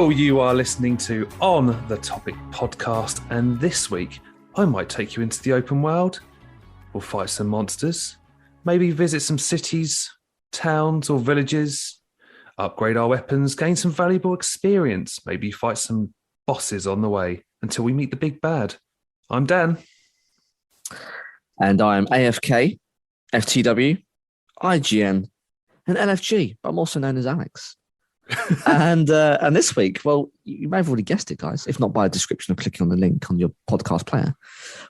Hello, you are listening to On the Topic podcast, and this week I might take you into the open world. We'll fight some monsters, maybe visit some cities, towns or villages, upgrade our weapons, gain some valuable experience, maybe fight some bosses on the way until we meet the big bad. I'm Dan. And I'm AFK, FTW, IGN, and LFG, but I'm also known as Alex. and this week, well, you may have already guessed it, guys, if not by a description of clicking on the link on your podcast player,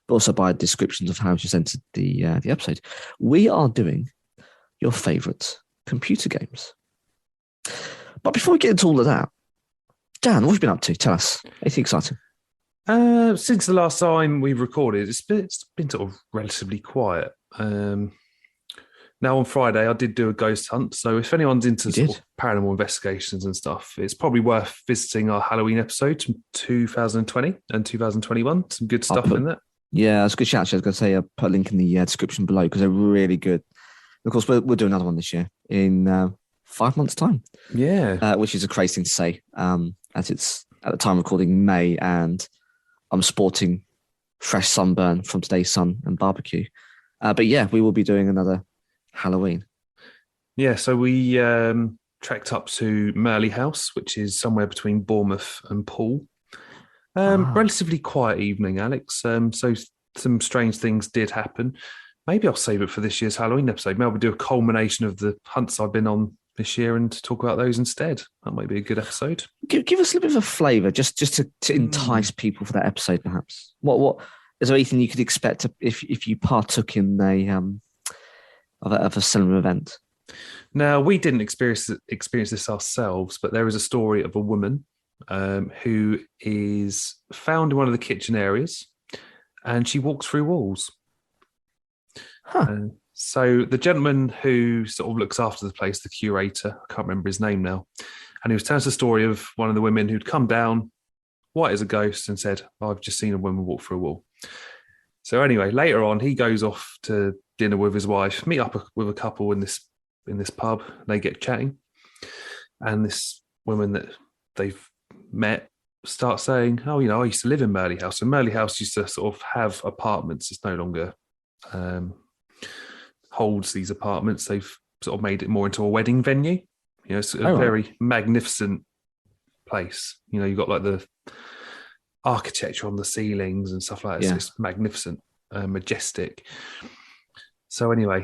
but also by descriptions of how you just entered the episode. We are doing your favourite computer games. But before we get into all of that, Dan, what have you been up to? Tell us. Anything exciting? Since the last time we recorded, it's been sort of relatively quiet. Now on Friday, I did do a ghost hunt. So if anyone's into sort of paranormal investigations and stuff, it's probably worth visiting our Halloween episodes from 2020 and 2021. Some good stuff in that. Yeah, that's a good shout. I was going to say, put a link in the description below because they're really good. Of course, we'll do another one this year in 5 months' time. Yeah. Which is a crazy thing to say, as it's at the time of recording May, and I'm sporting fresh sunburn from today's sun and barbecue. But yeah, we will be doing another Halloween. Yeah, so we trekked up to Merley House, which is somewhere between Bournemouth and Poole. Relatively quiet evening, Alex. So some strange things did happen. Maybe I'll save it for this year's Halloween episode. Maybe we'll do a culmination of the hunts I've been on this year and talk about those instead. That might be a good episode. Give us a little bit of a flavour, just to entice people for that episode, perhaps. What is there anything you could expect if you partook in of a similar event? Now, we didn't experience this ourselves, but there is a story of a woman who is found in one of the kitchen areas, and she walks through walls. So the gentleman who sort of looks after the place, the curator, I can't remember his name now, and he was telling us the story of one of the women who'd come down, white as a ghost, and said, I've just seen a woman walk through a wall. So anyway, later on, he goes off to dinner with his wife, meet up with a couple in this pub. They get chatting, and this woman that they've met starts saying, "Oh, I used to live in Merley House, and Merley House used to sort of have apartments. It's no longer holds these apartments. They've sort of made it more into a wedding venue. It's a very magnificent place. You've got like the architecture on the ceilings and stuff like that. Yeah. So it's magnificent, majestic." So anyway,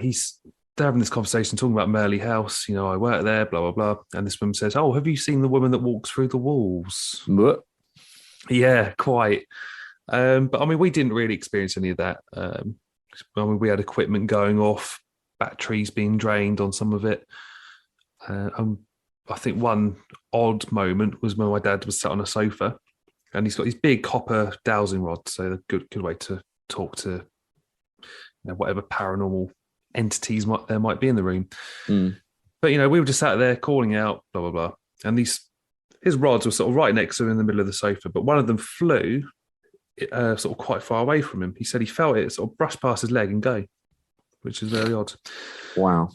they're having this conversation talking about Merley House. I work there, blah, blah, blah. And this woman says, "Oh, have you seen the woman that walks through the walls?" What? Yeah, quite. But I mean, we didn't really experience any of that. We had equipment going off, batteries being drained on some of it. I think one odd moment was when my dad was sat on a sofa, and he's got these big copper dowsing rods, so a good way to talk to whatever paranormal entities there might be in the room. But we were just sat there calling out, blah blah blah, and his rods were sort of right next to him in the middle of the sofa, but one of them flew sort of quite far away from him. He said he felt it sort of brush past his leg and go, which is very odd. Wow.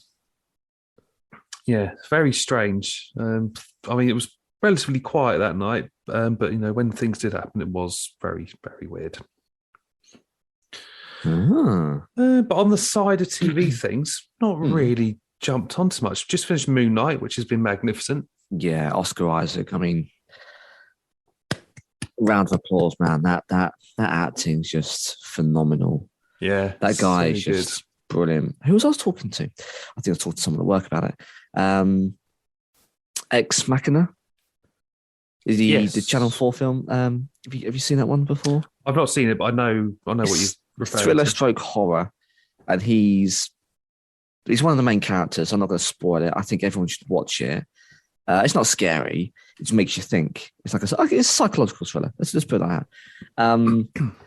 Yeah, very strange. I mean, it was relatively quiet that night, but when things did happen, it was very, very weird. But on the side of TV things, not really jumped onto much. Just finished Moon Knight, which has been magnificent. Yeah, Oscar Isaac. I mean, round of applause, man. That acting's just phenomenal. Yeah, that guy is just brilliant. Who was I talking to? I think I was talking to someone at work about it. Ex Machina. Is the Channel 4 film? Have you seen that one before? I've not seen it, but I know what you refer to. Thriller stroke horror, and he's one of the main characters. I'm not going to spoil it. I think everyone should watch it. It's not scary. It just makes you think. It's a psychological thriller. Let's just put it like that.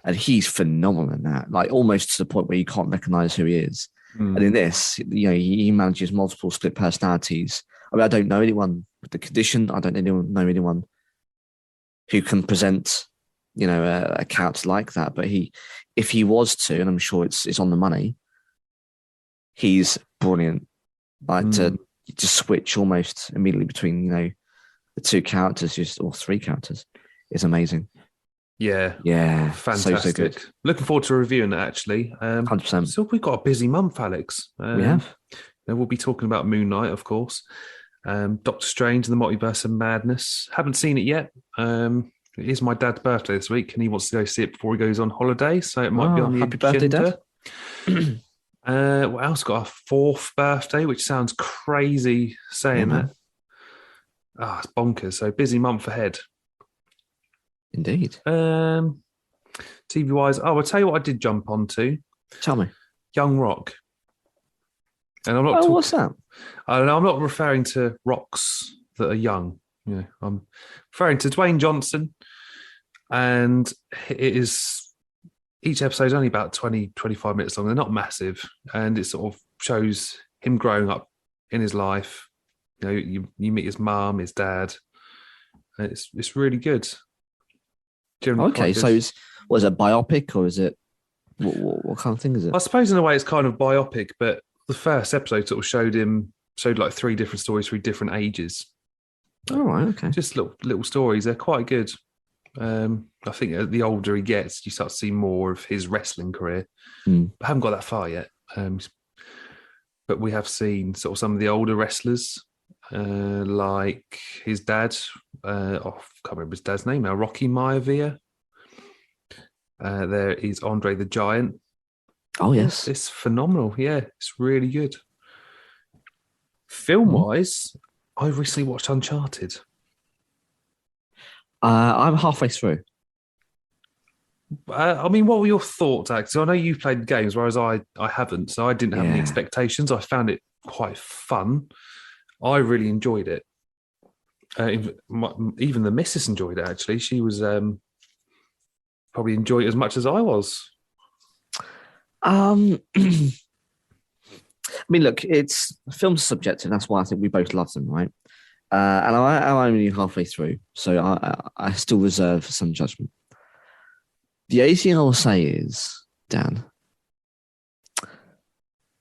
And he's phenomenal in that, like almost to the point where you can't recognize who he is. And in this, he manages multiple split personalities. I mean, I don't know anyone with the condition. I don't know anyone who can present, a character like that. But if he was to, and I'm sure it's on the money, he's brilliant. Like to switch almost immediately between, the two characters, or three characters, is amazing. Yeah, Yeah, fantastic. so good. Looking forward to reviewing it actually. 100%. So we've got a busy month, Alex. We have. We'll be talking about Moon Knight, of course. Doctor Strange and the Multiverse of Madness. Haven't seen it yet. It is my dad's birthday this week, and he wants to go see it before he goes on holiday. So it might be on the happy birthday, agenda. Dad. What else? Got a fourth birthday, which sounds crazy saying that. It's bonkers. So busy month ahead. Indeed. TV wise, I'll tell you what I did jump onto. Tell me. Young Rock. And I'm not. What's that? I don't know. I'm not referring to rocks that are young. I'm referring to Dwayne Johnson, and it is. Each episode is only about 20, 25 minutes long. They're not massive, and it sort of shows him growing up in his life. You meet his mum, his dad. And it's really good. Okay, so was it biopic or is it what kind of thing is it? I suppose in a way it's kind of biopic, but the first episode sort of showed like three different stories, three different ages. All right, okay. Just little stories. They're quite good. I think the older he gets, you start to see more of his wrestling career. I haven't got that far yet. But we have seen sort of some of the older wrestlers, like his dad. I can't remember his dad's name now. Rocky Maivia. There is Andre the Giant. Oh, yes. It's phenomenal. Yeah, it's really good. Film-wise, I recently watched Uncharted. I'm halfway through. What were your thoughts, Alex? So I know you played the games, whereas I haven't, so I didn't have any expectations. I found it quite fun. I really enjoyed it. Even the missus enjoyed it, actually. She was probably enjoyed it as much as I was. Look, film's subjective. That's why I think we both love them, right? And I'm only halfway through, so I still reserve some judgment. The only thing I will say is, Dan,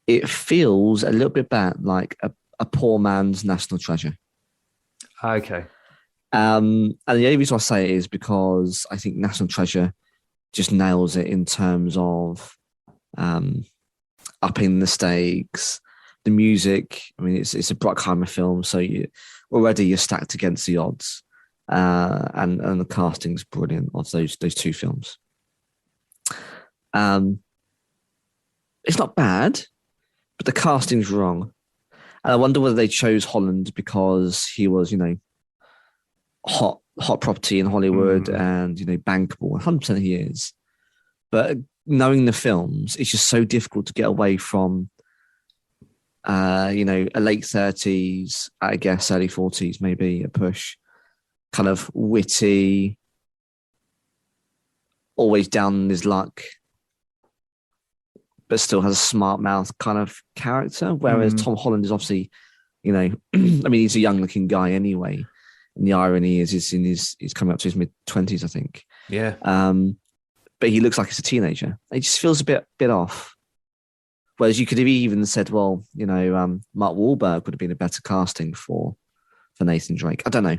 it feels a little bit bad, like a poor man's National Treasure. Okay. And the only reason I say it is because I think National Treasure just nails it in terms of upping the stakes, the music. It's a Bruckheimer film, so you're stacked against the odds, and the casting's brilliant of those two films. It's not bad, but the casting's wrong, and I wonder whether they chose Holland because he was, hot property in Hollywood and bankable. 100% he is, but knowing the films, it's just so difficult to get away from. A late 30s, I guess early 40s, maybe a push, kind of witty, always down on his luck, but still has a smart mouth kind of character. Whereas Tom Holland is obviously, he's a young looking guy anyway. And the irony is he's coming up to his mid-20s, I think. Yeah. But he looks like he's a teenager. It just feels a bit off. Whereas you could have even said, Mark Wahlberg would have been a better casting for Nathan Drake. I don't know.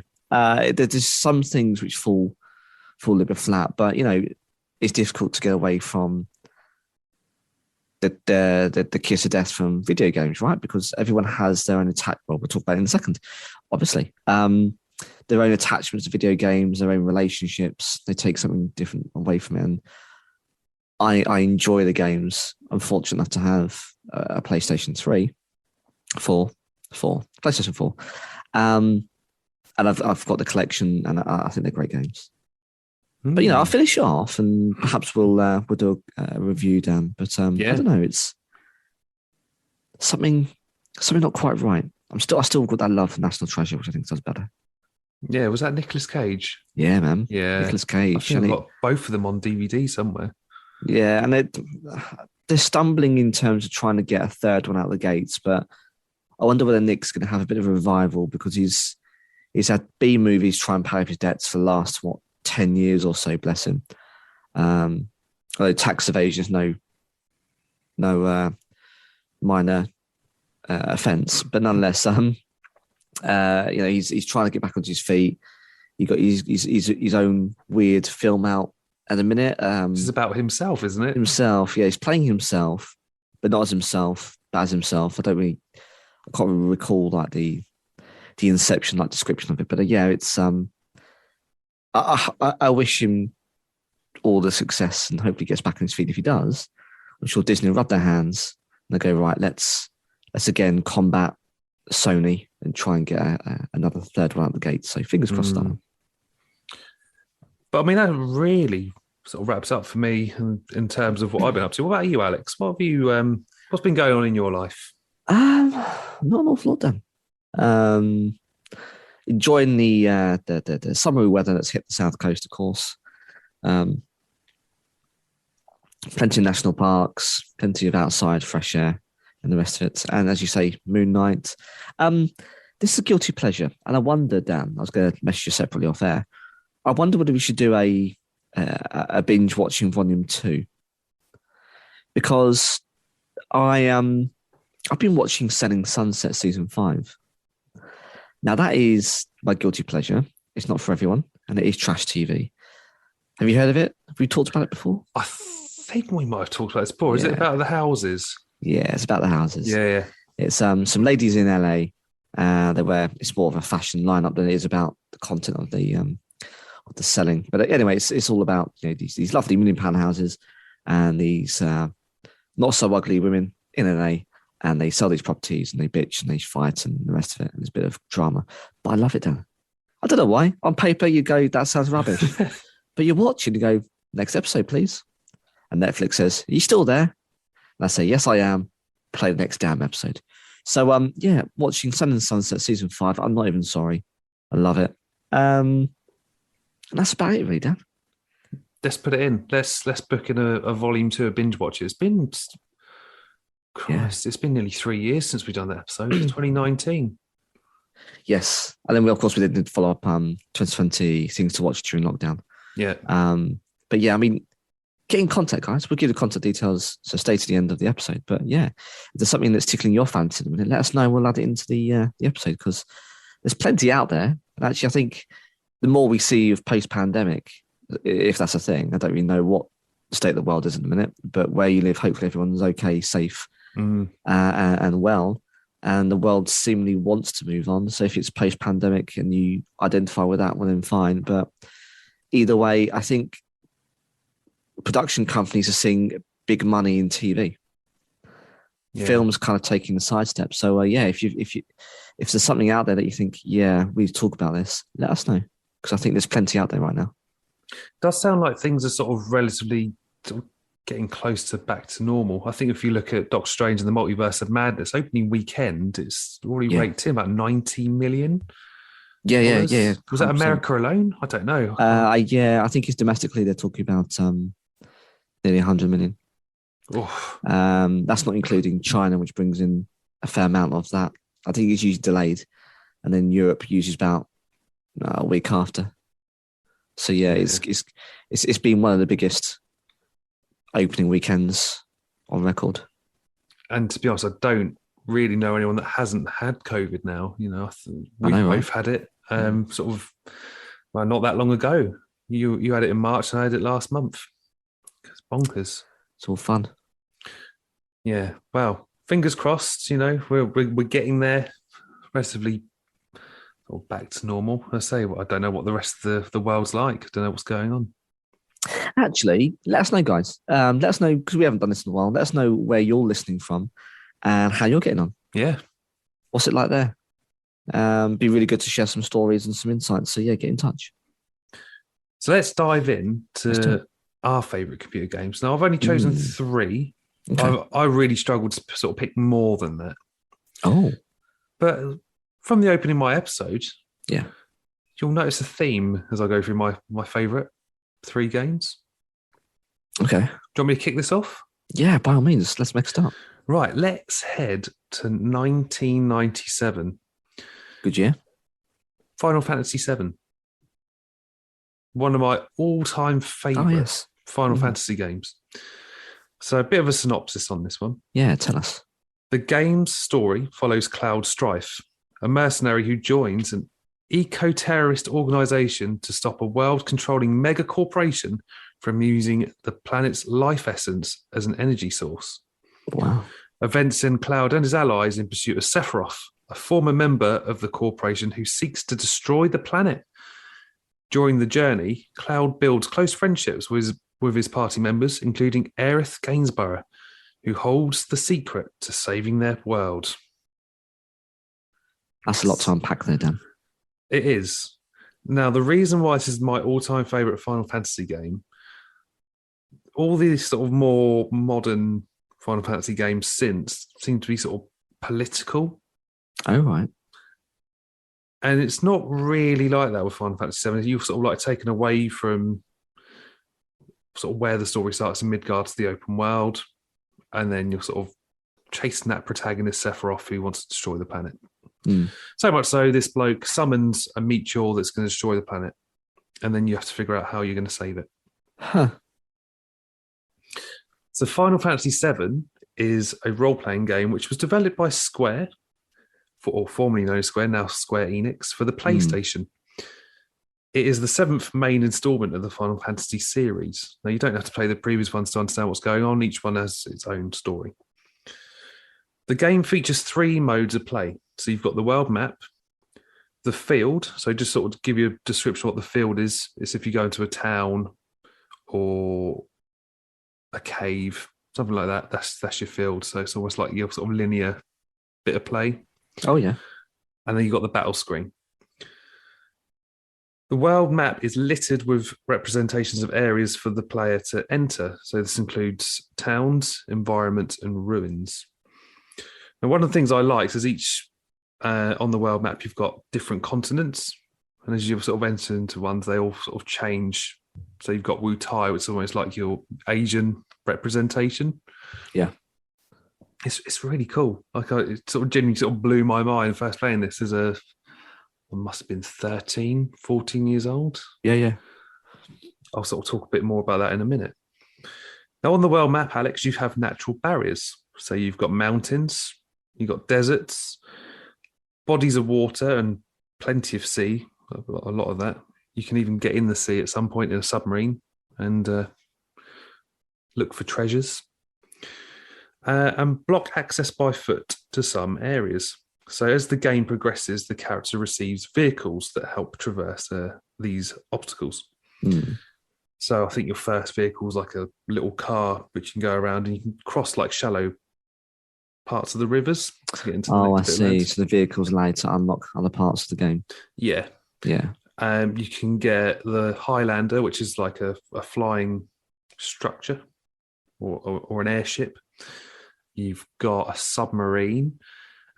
There's some things which fall a little bit flat, but it's difficult to get away from the kiss of death from video games, right? Because everyone has their own we'll talk about it in a second, obviously. Their own attachments to video games, their own relationships. They take something different away from it. And I enjoy the games. I'm fortunate enough to have a PlayStation 3, PlayStation 4. And I've got the collection, and I think they're great games. But I'll finish off, and perhaps we'll do a review, Dan. But I don't know, it's something not quite right. I still got that love for National Treasure, which I think does better. Yeah, was that Nicolas Cage? Yeah, man. Yeah, Nicolas Cage. I think I've got both of them on DVD somewhere. Yeah, and they're stumbling in terms of trying to get a third one out of the gates, but I wonder whether Nick's going to have a bit of a revival because he's had B movies try and pay off his debts for the last 10 years or so. Bless him. Although tax evasion is no minor offence, but nonetheless, He's trying to get back onto his feet. He got his own weird film out at the minute. This is about himself, isn't it? Himself, yeah. He's playing himself, but not as himself, but as himself. I can't really recall like the Inception like description of it, but yeah, it's I wish him all the success and hopefully gets back on his feet. If he does, I'm sure Disney will rub their hands and they go, right, let's again combat Sony and try and get another third one out the gate. So fingers crossed on. But I mean, that really sort of wraps up for me in terms of what I've been up to. What about you, Alex? What have you? What's been going on in your life? Not an awful lot done. Enjoying the summery weather that's hit the south coast, of course. Plenty of national parks, plenty of outside fresh air, and the rest of it. And as you say, Moon Knight. This is a guilty pleasure, and I wonder, Dan. I was going to message you separately off air. I wonder whether we should do a binge watching volume 2, because I've been watching Selling Sunset season 5. Now that is my guilty pleasure. It's not for everyone, and it is trash TV. Have you heard of it? Have we talked about it before? I think we might have talked about this before. Is it about the houses? Yeah, it's about the houses. Yeah. It's some ladies in LA. It's more of a fashion lineup than it is about the content of the selling. But anyway, it's all about these lovely £1 million houses and these not so ugly women in LA, and they sell these properties and they bitch and they fight and the rest of it. And there's a bit of drama, but I love it, Dan. I don't know why. On paper, you go, that sounds rubbish, but you watch and you go, next episode, please. And Netflix says, are you still there? And I say, yes, I am. Play the next damn episode. So, watching Sun and Sunset season 5. I'm not even sorry. I love it. And that's about it, really, Dan. Let's put it in. Let's book in a volume 2 of binge watch. It's been, it's been nearly 3 years since we've done that episode. 2019. Yes, and then we did follow up 2020 things to watch during lockdown. Yeah. But yeah, I mean, get in contact, guys. We'll give the contact details, so stay to the end of the episode. But yeah, if there's something that's tickling your fancy at the minute, let us know. We'll add it into the episode, because there's plenty out there. And actually, I think the more we see of post-pandemic, if that's a thing, I don't really know what state the world is in a minute, but where you live, hopefully everyone's okay, safe, and well. And the world seemingly wants to move on. So if it's post-pandemic and you identify with that, well, then fine. But either way, I think production companies are seeing big money in TV. Yeah. Films kind of taking the sidestep. So if there's something out there that you think, we talk about this, let us know, because I think there's plenty out there right now. It does sound like things are sort of relatively getting close to back to normal. I think if you look at Doctor Strange and the Multiverse of Madness, opening weekend, it's already raked in about 90 million. Yeah. Was that America alone? I don't know. I think it's domestically they're talking about nearly 100 million. That's not including China, which brings in a fair amount of that. I think it's usually delayed, and then Europe uses about a week after. So it's been one of the biggest opening weekends on record. And to be honest, I don't really know anyone that hasn't had COVID now. We've both had it not that long ago. You had it in March and I had it last month. It's bonkers. It's all fun. Yeah. Well, fingers crossed, we're getting there relatively back to normal. I don't know what the rest of the world's like. I don't know what's going on. Actually, let us know, guys. Let us know, because we haven't done this in a while. Let us know where you're listening from and how you're getting on. Yeah. What's it like there? Be really good to share some stories and some insights. So, get in touch. So let's dive in to our favourite computer games. Now, I've only chosen 3. Okay. I really struggled to sort of pick more than that. Oh. But from the opening of my episode, you'll notice a theme as I go through my favourite 3 games. Okay. Do you want me to kick this off? Yeah, by all means. Let's make a start. Right, let's head to 1997. Good year. Final Fantasy VII. One of my all-time favourite Final Fantasy games. So a bit of a synopsis on this one. Yeah, tell us. The game's story follows Cloud Strife, a mercenary who joins an eco-terrorist organization to stop a world-controlling mega corporation from using the planet's life essence as an energy source. Wow. Events send Cloud and his allies in pursuit of Sephiroth, a former member of the corporation who seeks to destroy the planet. During the journey, Cloud builds close friendships with his party members, including Aerith Gainsborough, who holds the secret to saving their world. That's a lot to unpack there, Dan. It is. Now, the reason why this is my all-time favourite Final Fantasy game, all these sort of more modern Final Fantasy games since seem to be sort of political. Oh, right. And it's not really like that with Final Fantasy VII. You're sort of like taken away from sort of where the story starts in Midgard to the open world. And then you're sort of chasing that protagonist, Sephiroth, who wants to destroy the planet. So much so, this bloke summons a meteor that's going to destroy the planet. And then you have to figure out how you're going to save it. Huh. So Final Fantasy VII is a role-playing game which was developed by Square, or formerly known as Square, now Square Enix, for the PlayStation. It is the 7th main installment of the Final Fantasy series. Now, you don't have to play the previous ones to understand what's going on. Each one has its own story. The game features 3 modes of play. So you've got the world map, the field. So just sort of give you a description of what the field is. It's if you go into a town or a cave, something like that. That's your field. So it's almost like your sort of linear bit of play. Oh, yeah. And then you've got the battle screen. The world map is littered with representations of areas for the player to enter. So this includes towns, environments, and ruins. Now, one of the things I like is each on the world map, you've got different continents. And as you sort of enter into ones, they all sort of change. So you've got Wu Tai, which is almost like your Asian representation. Yeah. It's really cool. Like it sort of genuinely sort of blew my mind first playing this as I must have been 13, 14 years old. Yeah. I'll sort of talk a bit more about that in a minute. Now, on the world map, Alex, you have natural barriers. So you've got mountains, you've got deserts, bodies of water, and plenty of sea, a lot of that. You can even get in the sea at some point in a submarine and look for treasures. And block access by foot to some areas. So as the game progresses, the character receives vehicles that help traverse these obstacles. So I think your first vehicle is like a little car which you can go around and you can cross like shallow parts of the rivers to get into the I next bit see. of land. So the vehicle's allowed to unlock other parts of the game. Yeah. Yeah. You can get the Highlander, which is like a flying structure or an airship. You've got a submarine,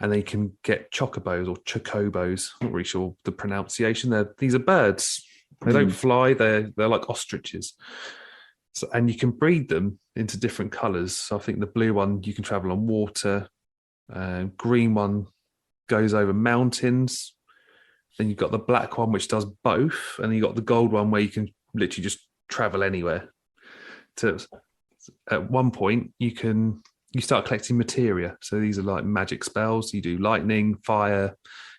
and then you can get chocobos or chocobos. I'm not really sure the pronunciation. These are birds. They don't fly. They're like ostriches. So, and you can breed them into different colours. So I think the blue one, you can travel on water. Green one goes over mountains. Then you've got the black one, which does both. And then you've got the gold one where you can literally just travel anywhere. At one point, you start collecting materia. So these are like magic spells. You do lightning, fire,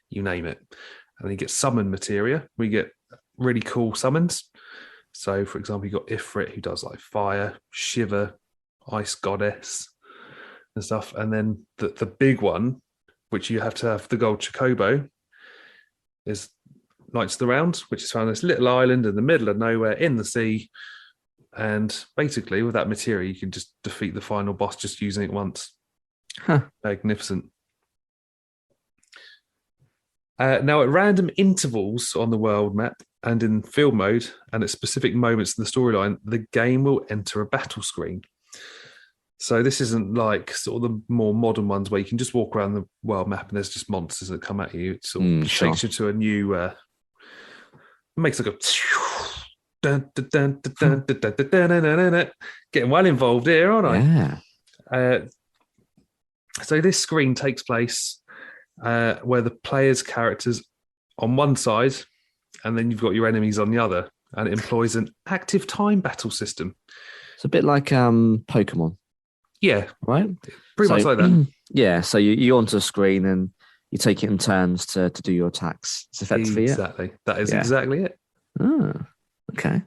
you name it. And then you get summon materia. We get really cool summons. So, for example, you've got Ifrit, who does like fire, Shiva, ice goddess and stuff. And then the big one, which you have to have the gold chocobo, is Knights of the Round, which is found on this little island in the middle of nowhere in the sea. And basically, with that materia, you can just defeat the final boss just using it once. Magnificent. Now, at random intervals on the world map and in field mode, and at specific moments in the storyline, the game will enter a battle screen. So this isn't like sort of the more modern ones where you can just walk around the world map and there's just monsters that come at you. It sort of takes you to a new... it makes like a... Getting well involved here, aren't I? Yeah. So this screen takes place where the player's characters on one side, and then you've got your enemies on the other, and it employs an active time battle system. It's a bit like Pokemon. Yeah, right. Pretty much like that. Yeah. So you're onto a screen and You take it in turns to do your attacks. It's effectively Exactly. That is exactly it. Oh, okay.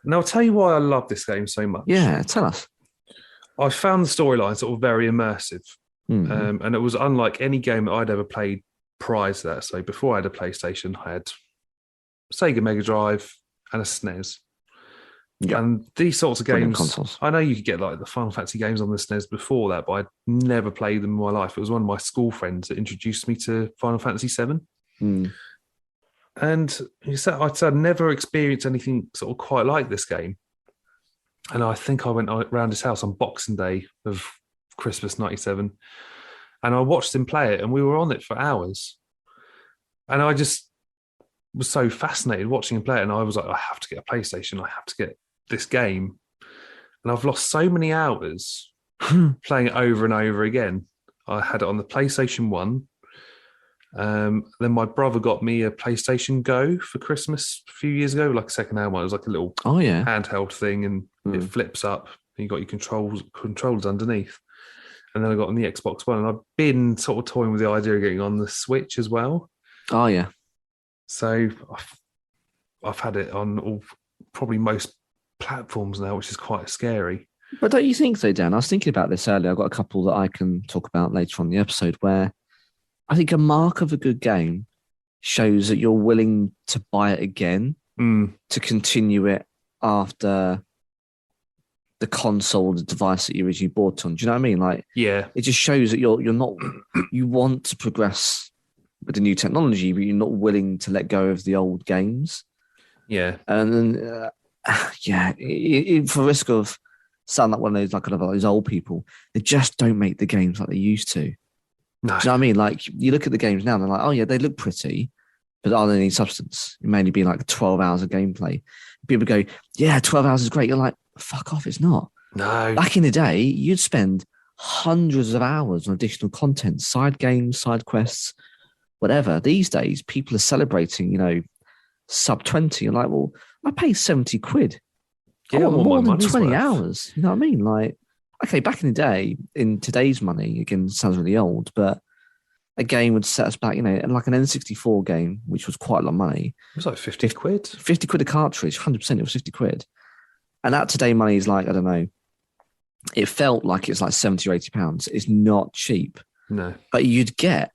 Now, I'll tell you why I love this game so much. Yeah, tell us. I found the storyline sort of very immersive. Mm. And it was unlike any game that I'd ever played prior to that. So before I had a PlayStation, I had Sega Mega Drive and a SNES. Yeah. And these sorts of Brilliant games, consoles. I know you could get like the Final Fantasy games on the SNES before that, but I'd never played them in my life. It was one of my school friends that introduced me to Final Fantasy VII. Mm. And I'd say I'd never experienced anything sort of quite like this game. And I think I went around his house on Boxing Day of Christmas 97, and I watched him play it, and we were on it for hours. And I just was so fascinated watching him play it, and I was like, I have to get a PlayStation. I have to get this game. And I've lost so many hours playing it over and over again. I had it on the PlayStation 1. Then my brother got me a PlayStation Go for Christmas a few years ago, like a second-hand one. It was like a little handheld thing, and it flips up, and you got your controls underneath. And then I got on the Xbox One, and I've been sort of toying with the idea of getting on the Switch as well. Oh, yeah. So I've had it on probably most platforms now, which is quite scary. But don't you think so, Dan? I was thinking about this earlier. I've got a couple that I can talk about later on in the episode where I think a mark of a good game shows that you're willing to buy it again to continue it after the console, the device that you originally bought on. Do you know what I mean? Like, yeah, it just shows that you're not, you want to progress with the new technology, but you're not willing to let go of the old games. Yeah. And then, for risk of sound like one of those, like kind of those old people, they just don't make the games like they used to. No. Do you know what I mean? Like, you look at the games now and they're like, oh yeah, they look pretty, but are there any substance? It mainly be like 12 hours of gameplay. People go, yeah, 12 hours is great. You're like, fuck off, it's not. No. Back in the day, you'd spend hundreds of hours on additional content, side games, side quests, whatever. These days, people are celebrating, sub 20. You're like, well, I paid 70 quid. Yeah, I want more than 20 worth. hours. You know what I mean? Like, okay, back in the day, in today's money, again, it sounds really old, but a game would set us back, like an N64 game, which was quite a lot of money. It was like 50 quid. 50 quid a cartridge, 100% it was 50 quid. And that today money is like, I don't know, it felt like it's like 70 or 80 pounds. It's not cheap. No. But you'd get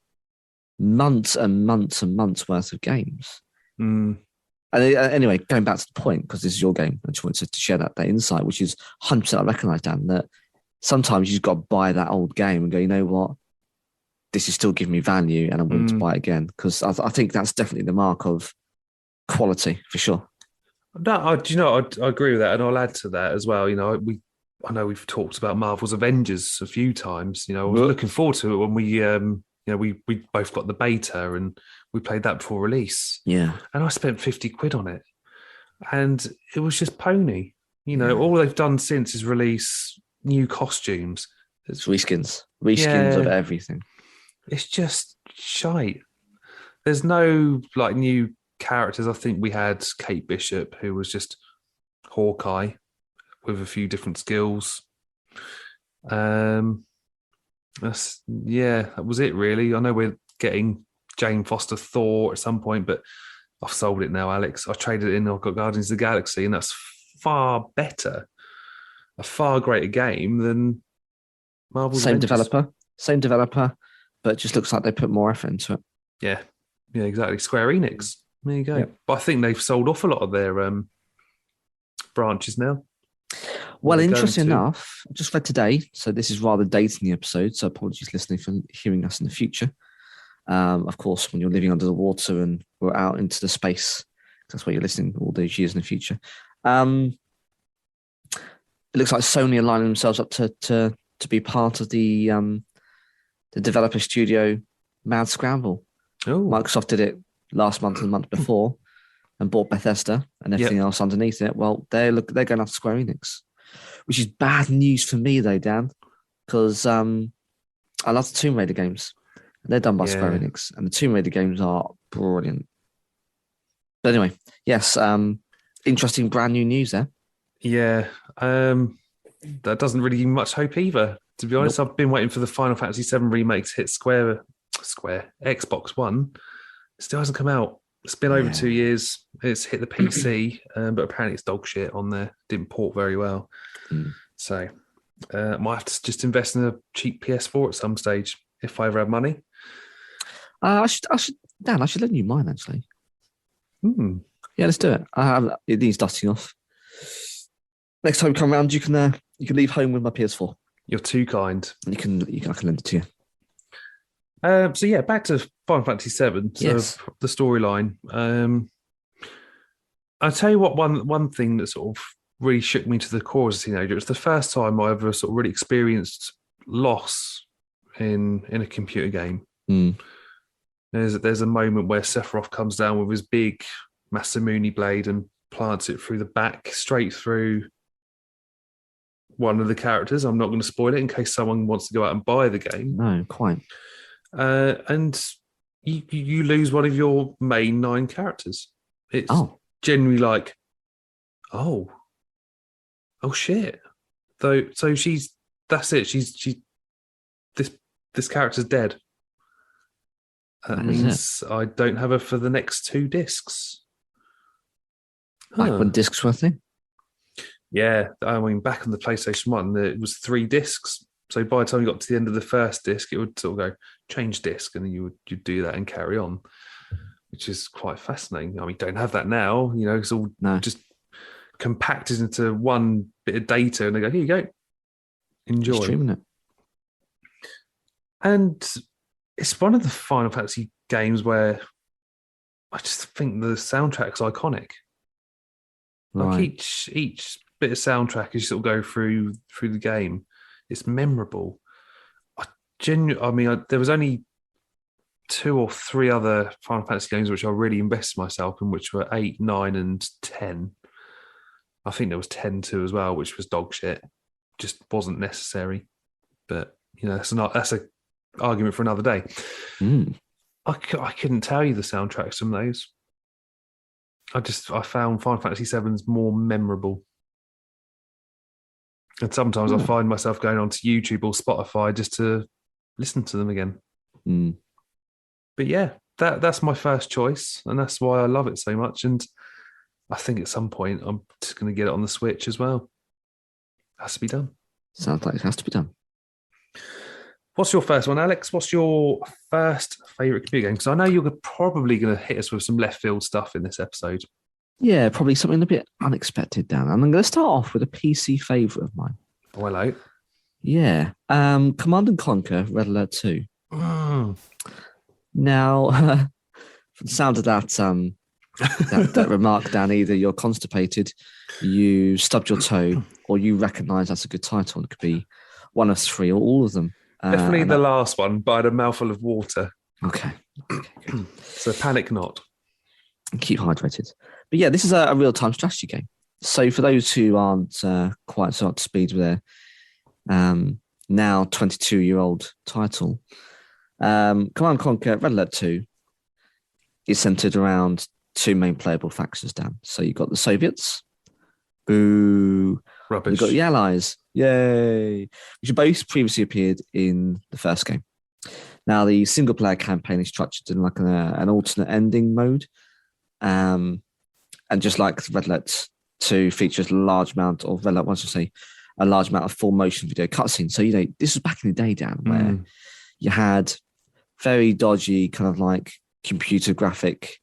months and months and months worth of games. Mm. And anyway, going back to the point, because this is your game, I just wanted to share that insight, which is 100% I recognise, Dan, that sometimes you've got to buy that old game and go, you know what? This is still giving me value and I'm willing to buy it again. Because I think that's definitely the mark of quality, for sure. No, I agree with that. And I'll add to that as well. I know we've talked about Marvel's Avengers a few times. I was looking forward to it when we both got the beta and we played that before release. Yeah. And I spent 50 quid on it. And it was just pony. All they've done since is release new costumes. It's reskins of everything. It's just shite. There's no new characters. I think we had Kate Bishop, who was just Hawkeye with a few different skills. That was it really. I know we're getting Jane Foster Thor at some point, but I've sold it now, Alex. I traded it in. I've got Guardians of the Galaxy, and that's far better, a far greater game than Marvel's Avengers. Same developer, but it just looks like they put more effort into it. Yeah, exactly. Square Enix. There you go. Yep. But I think they've sold off a lot of their branches now. Well, interesting enough, I just read today, so this is rather dating the episode, so apologies listening for hearing us in the future. Of course, when you're living under the water and we're out into the space, that's where you're listening all those years in the future. It looks like Sony are lining themselves up to be part of the developer studio Mad Scramble. Oh. Microsoft did it last month and the month before and bought Bethesda and everything else underneath it. Well, they're going after Square Enix, which is bad news for me though, Dan, because I love the Tomb Raider games. They're done by Square Enix, and the Tomb Raider games are brilliant. But anyway, yes, interesting brand new news there. Yeah, that doesn't really give me much hope either. To be honest, I've been waiting for the Final Fantasy VII remake to hit Square Square, Xbox One still hasn't come out. It's been over 2 years. It's hit the PC, but apparently it's dog shit on there. Didn't port very well. So might have to just invest in a cheap PS4 at some stage if I ever have money. Dan, I should lend you mine actually. Yeah, let's do it. It needs dusting off. Next time you come around, you can leave home with my PS4. You're too kind. I can lend it to you. So yeah, back to Final Fantasy VII. So the storyline. I'll tell you what. One thing that sort of really shook me to the core as a teenager. It was the first time I ever sort of really experienced loss in a computer game. There's a moment where Sephiroth comes down with his big Masamune blade and plants it through the back, straight through one of the characters. I'm not going to spoil it in case someone wants to go out and buy the game. No, quite. And you lose one of your main 9 characters. It's genuinely like, oh shit. So that's it. She's this character's dead. That means I don't have her for the next 2 discs. Back when discs were a thing? Yeah, I mean, back on the PlayStation 1, it was 3 discs. So by the time you got to the end of the first disc, it would sort of go, change disc, and then you'd do that and carry on, which is quite fascinating. I mean, don't have that now. You know, it's all just compacted into one bit of data, and they go, here you go. Enjoy. Streaming it. And it's one of the Final Fantasy games where I just think the soundtrack's iconic. Like each bit of soundtrack as you sort of go through the game, it's memorable. There was only 2 or 3 other Final Fantasy games which I really invested myself in, which were 8, 9, and 10. I think there was 10 too as well, which was dog shit. Just wasn't necessary. But you know, that's a argument for another day. I couldn't tell you the soundtracks from those. I found Final Fantasy VII's more memorable. And sometimes I find myself going onto YouTube or Spotify just to listen to them again. But yeah, that's my first choice, and that's why I love it so much. And I think at some point I'm just going to get it on the Switch as well. Has to be done. Sounds like it has to be done. What's your first one, Alex? What's your first favourite computer game? Because I know you're probably going to hit us with some left field stuff in this episode. Yeah, probably something a bit unexpected, Dan. And I'm going to start off with a PC favourite of mine. Oh, hello. Yeah. Command and Conquer Red Alert 2. Now, from the sound of that remark, Dan, either you're constipated, you stubbed your toe, or you recognise that's a good title. It could be one of 3 or all of them. Definitely the last one, but I had a mouthful of water. Okay, good. So panic not. Keep hydrated. But yeah, this is a real-time strategy game. So for those who aren't quite so up to speed with their now 22-year-old title, Command & Conquer Red Alert 2 is centered around 2 main playable factions, Dan. So you've got the Soviets. Boo. Rubbish. You've got the Allies. Yay. Which both previously appeared in the first game. Now, the single-player campaign is structured in like an alternate ending mode. And just like Red Alert 2 features a large amount of a large amount of full motion video cutscenes. So, this was back in the day, Dan, where you had very dodgy kind of like computer graphic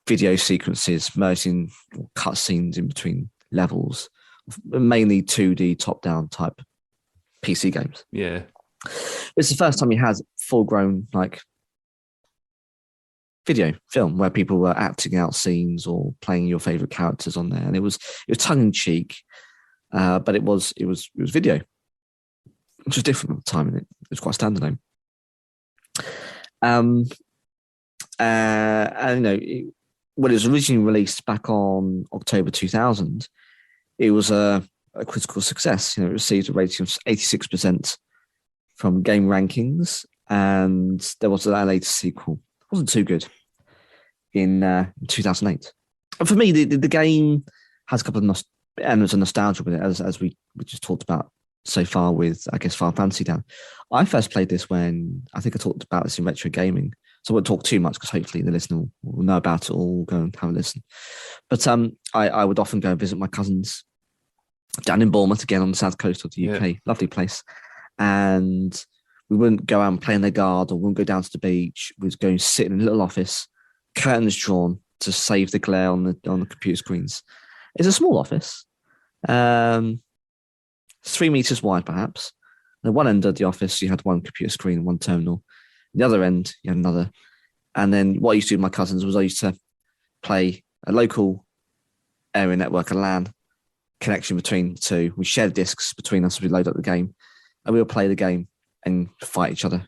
video sequences merging cutscenes in between levels, mainly 2D top-down type PC games. Yeah. It's the first time you had full-grown like film where people were acting out scenes or playing your favorite characters on there, and it was tongue-in-cheek, but it was video, which was different at the time, and it was quite standalone. And when it was originally released back on October 2000, it was a critical success. It received a rating of 86% from Game Rankings, and there was a later sequel. It wasn't too good in 2008. And for me, the game has a couple of elements of nostalgia with it, as we just talked about so far with, I guess, Final Fantasy down. I first played this when I think I talked about this in retro gaming. So I won't talk too much because hopefully the listener will know about it or will go and have a listen. But I would often go and visit my cousins down in Bournemouth, again on the south coast of the UK. Yeah. Lovely place. And we wouldn't go out and play in the guard or wouldn't go down to the beach. We'd go and sit in a little office, curtains drawn to save the glare on the computer screens. It's a small office, 3 meters wide, perhaps. At one end of the office, you had one computer screen and one terminal. The other end, you had another. And then what I used to do with my cousins was I used to play a local area network, a LAN connection between the two. We shared discs between us as we load up the game, and we would play the game and fight each other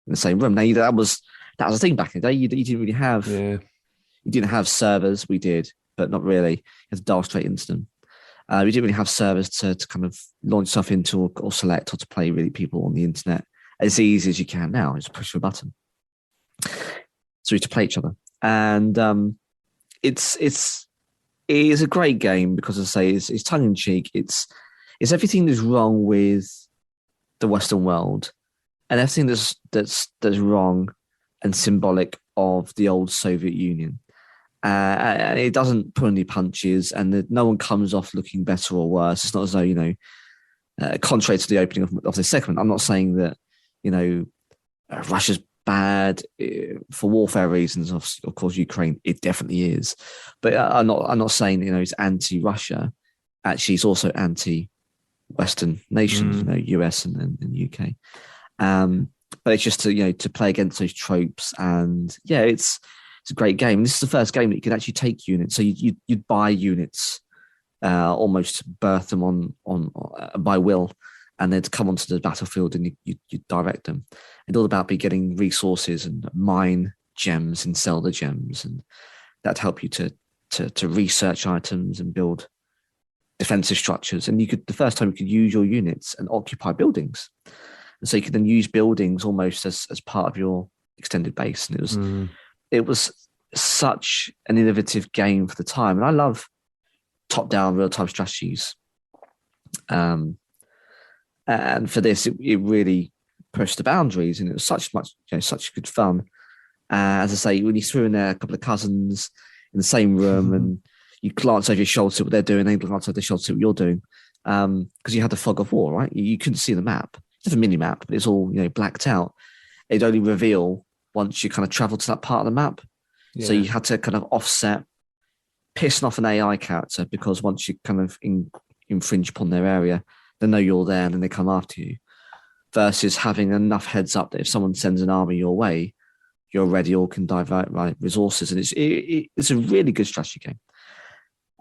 in the same room. Now that was the thing back in the day. You didn't really have you didn't have servers. We did, but not really. You had to dial straight into them. We didn't really have servers to kind of launch stuff into or select or to play really people on the internet as easy as you can now. It's push of a button. So we had to play each other. And it is a great game because, as I say, it's tongue in cheek. It's everything that's wrong with the Western world and everything that's wrong and symbolic of the old Soviet Union. And it doesn't pull any punches, and no one comes off looking better or worse. It's not as though, contrary to the opening of this segment, I'm not saying that, Russia's bad for warfare reasons. Of course, Ukraine, it definitely is. But I'm not saying, it's anti-Russia. Actually, it's also anti-Western nations, US and UK. But it's just to play against those tropes. And yeah, it's a great game. This is the first game that you could actually take units. So you'd buy units, almost birth them on by will, and they'd come onto the battlefield and you direct them. It's all about getting resources and mine gems and sell the gems, and that'd help you to research items and build defensive structures. And the first time you could use your units and occupy buildings. And so you could then use buildings almost as part of your extended base. And it was such an innovative game for the time. And I love top-down real-time strategies. And for this, it really pushed the boundaries, and it was such good fun. As I say, when you threw in there a couple of cousins in the same room, and you glance over your shoulder to what they're doing, they glance over their shoulder to what you're doing, because you had the fog of war, right? You couldn't see the map. It's a mini map, but it's all blacked out. It'd only reveal once you kind of travel to that part of the map. Yeah. So you had to kind of offset, pissing off an AI character, because once you kind of infringe upon their area, they know you're there and then they come after you, versus having enough heads up that if someone sends an army your way, you're ready or can divert resources. And it's a really good strategy game.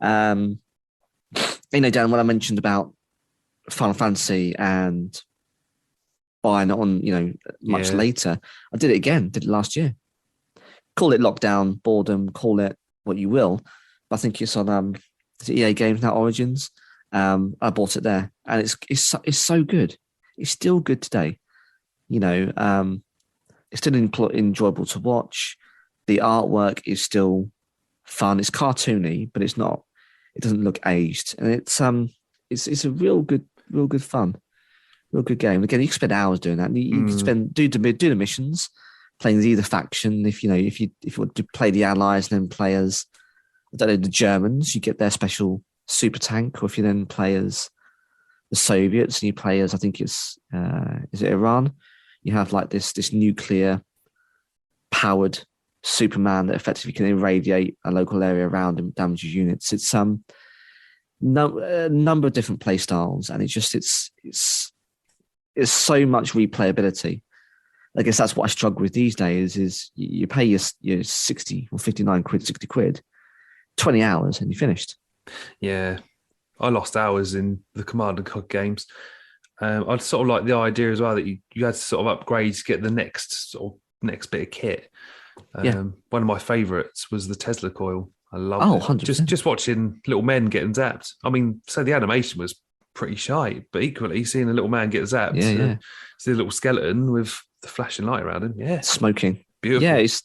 Dan, when I mentioned about Final Fantasy and buying it on, much later, I did it again, did it last year. Call it lockdown, boredom, call it what you will. But I think it's on EA Games now, Origins. I bought it there, and it's so good. It's still good today. It's still enjoyable to watch. The artwork is still fun. It's cartoony, but it's not. It doesn't look aged, and it's a real good fun, real good game. Again, you can spend hours doing that. You can do the missions, playing either faction. If you want to play the Allies and then play as, I don't know, the Germans, you get their special super tank. Or if you then play as the Soviets and you play as, I think it's is it Iran? You have like this nuclear powered Superman that effectively can irradiate a local area around and damage your units. It's a number of different play styles, and it's so much replayability. I guess that's what I struggle with these days. Is you pay your 60 or 59 quid, 60 quid, 20 hours, and you're finished. Yeah, I lost hours in the Command and Conquer games. I'd sort of like the idea as well that you had to sort of upgrade to get the next bit of kit. One of my favourites was the Tesla coil. I love it. 100%. Just watching little men getting zapped. I mean, so the animation was pretty shy, but equally seeing a little man get zapped, see a little skeleton with the flashing light around him, smoking, beautiful. Yeah, it's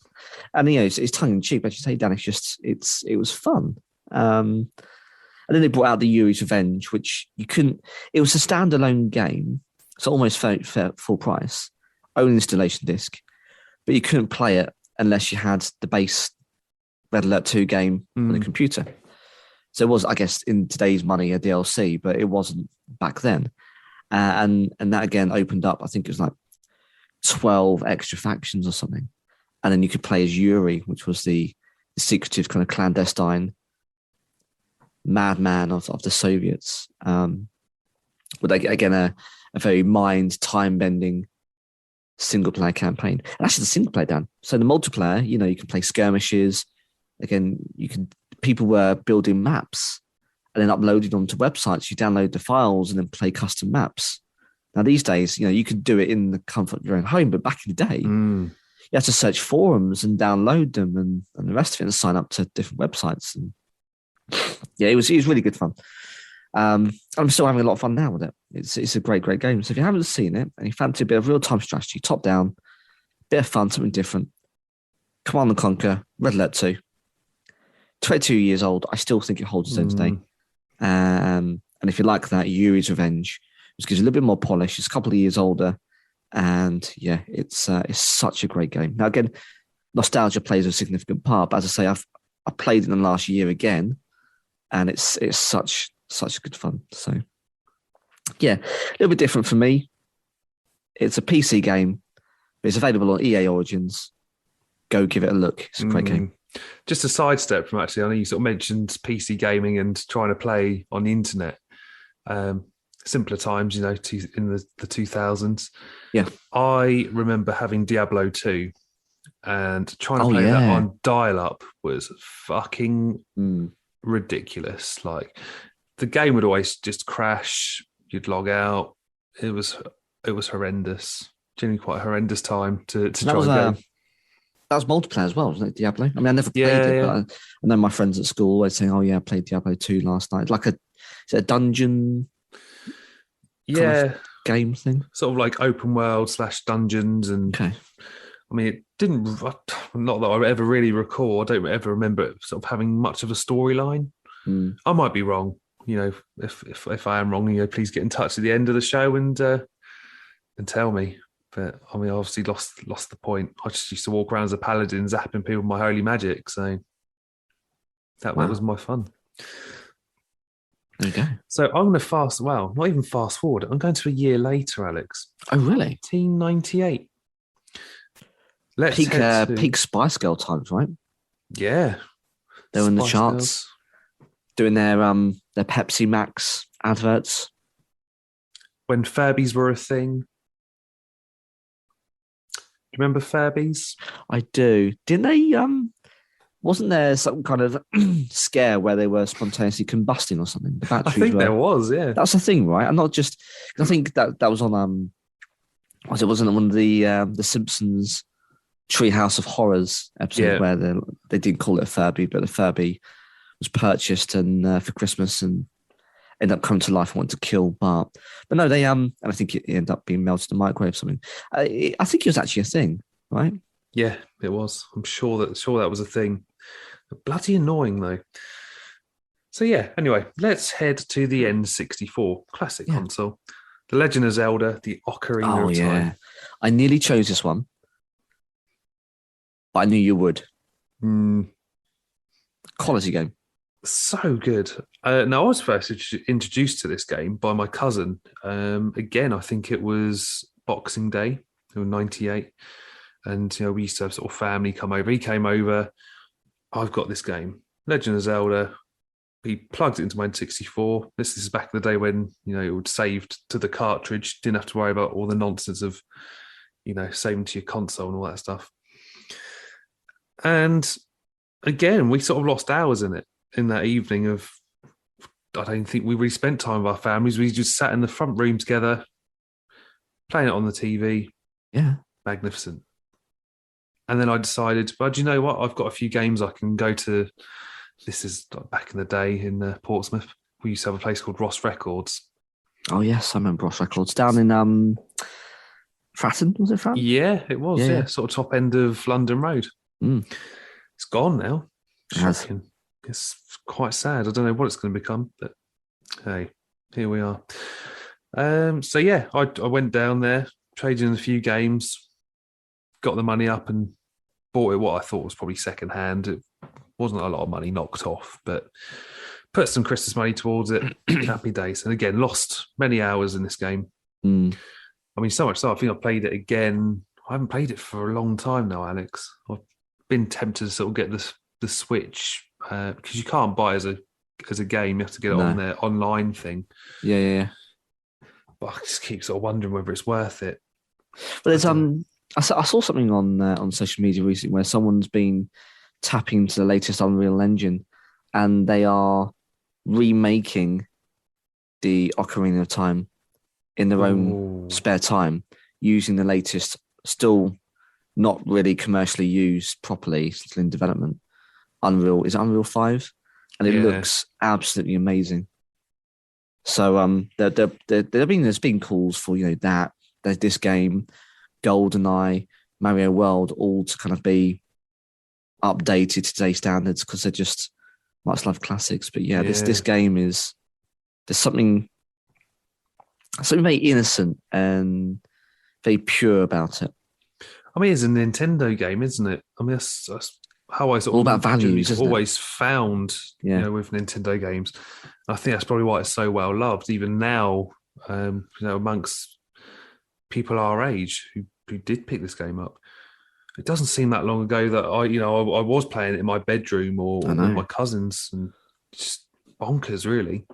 tongue in cheek, but you say, Dan, it was fun. And then they brought out the Yuri's Revenge, which you couldn't. It was a standalone game, so almost full price, own installation disc, but you couldn't play it unless you had the base Red Alert 2 game on the computer. So it was, I guess, in today's money, a DLC, but it wasn't back then. And that again opened up, I think it was like 12 extra factions or something. And then you could play as Yuri, which was the secretive kind of clandestine madman of the Soviets. But again, a very time-bending single-player campaign. And actually, the single-player, Dan. So the multiplayer, you can play skirmishes. Again, people were building maps and then uploading them to websites. You download the files and then play custom maps. Now, these days, you could do it in the comfort of your own home, but back in the day, you had to search forums and download them and the rest of it and sign up to different websites. And yeah, it was really good fun. I'm still having a lot of fun now with it. It's a great game. So if you haven't seen it and you fancy a bit of real-time strategy, top down, bit of fun, something different, Command and Conquer, Red Alert 2. 22 years old. I still think it holds its own today. And if you like that, Yuri's Revenge, which gives a little bit more polish. It's a couple of years older. And yeah, it's such a great game. Now, again, nostalgia plays a significant part. But as I say, I played it in the last year again. And it's such good fun. So yeah, a little bit different for me. It's a PC game, but it's available on EA Origins. Go give it a look. It's a great game. Just a sidestep from actually, I know you sort of mentioned PC gaming and trying to play on the internet. Simpler times, in the 2000s. Yeah. I remember having Diablo 2 and trying to play that on dial-up was fucking ridiculous. Like the game would always just crash. You'd log out. It was horrendous. Genuinely quite a horrendous time to try and go. That was multiplayer as well, wasn't it, Diablo? I mean, I never played it, but I know my friends at school always saying, "Oh yeah, I played Diablo 2 last night." Like is it a dungeon? Kind of game thing, sort of like open world / dungeons, and I mean, it didn't. Not that I ever really recall. I don't ever remember it sort of having much of a storyline. I might be wrong. If I am wrong, please get in touch at the end of the show and tell me. But I mean, I obviously lost the point. I just used to walk around as a paladin, zapping people with my holy magic. So that was my fun. There you go. So I'm going to not even fast forward. I'm going to a year later, Alex. Oh, really? 1998. Peak Spice Girl times, right? Yeah. They were in the charts, doing their Pepsi Max adverts. When Furbies were a thing. Remember Furbies? I do. Didn't they? Wasn't there some kind of scare where they were spontaneously combusting or something? The batteries there was, yeah. That's the thing, right? I'm not just. I think that was on. Wasn't one of the Simpsons Treehouse of Horrors episode where they didn't call it a Furby, but the Furby was purchased and for Christmas and ended up coming to life and wanted to kill Bart. But no, they and I think it ended up being melted in the microwave or something. I think it was actually a thing, right? Yeah, it was. I'm sure that was a thing. Bloody annoying though. So yeah, anyway, let's head to the N64 classic console. The Legend of Zelda, the Ocarina of Time. I nearly chose this one, but I knew you would. Quality game. So good. Now, I was first introduced to this game by my cousin. Again, I think it was Boxing Day, in 98. And, we used to have sort of family come over. He came over. I've got this game, Legend of Zelda. He plugged it into my N64. This is back in the day when, it would saved to the cartridge. Didn't have to worry about all the nonsense of, saving to your console and all that stuff. And again, we sort of lost hours in it. In that evening I don't think we really spent time with our families. We just sat in the front room together, playing it on the TV. Yeah. Magnificent. And then I decided, well, do you know what? I've got a few games I can go to. This is back in the day in Portsmouth. We used to have a place called Ross Records. Oh, yes, I remember Ross Records. Down in Fratton, was it Fratton? Yeah, it was, yeah. Sort of top end of London Road. It's gone now. Shocking. it's quite sad. I don't know what it's going to become, but hey, here we are. So yeah, I went down there, traded in a few games, got the money up, and bought it what I thought was probably second hand. It wasn't a lot of money knocked off, but put some Christmas money towards it. Happy days. And again, lost many hours in this game. Mm. I mean, so much so I think I played it again. I haven't played it for a long time now, Alex. I've been tempted to sort of get the Switch because you can't buy as a game. You have to get it on their online thing. Yeah. But I just keep sort of wondering whether it's worth it. But there's I saw something on social media recently where someone's been tapping into the latest Unreal Engine, and they are remaking the Ocarina of Time in their own spare time using the latest, still not really commercially used properly, still in development. Is it Unreal 5? And it looks absolutely amazing. So there's been calls for that there's this game, GoldenEye, Mario World, all to kind of be updated to today's standards because they're just much love classics. But this game there's something very innocent and very pure about it. I mean, it's a Nintendo game, isn't it? I mean, that's how I sort all of about values, isn't always found, with Nintendo games. I think that's probably why it's so well loved, even now, amongst people our age who did pick this game up. It doesn't seem that long ago that I was playing it in my bedroom or with my cousins, and just bonkers, really.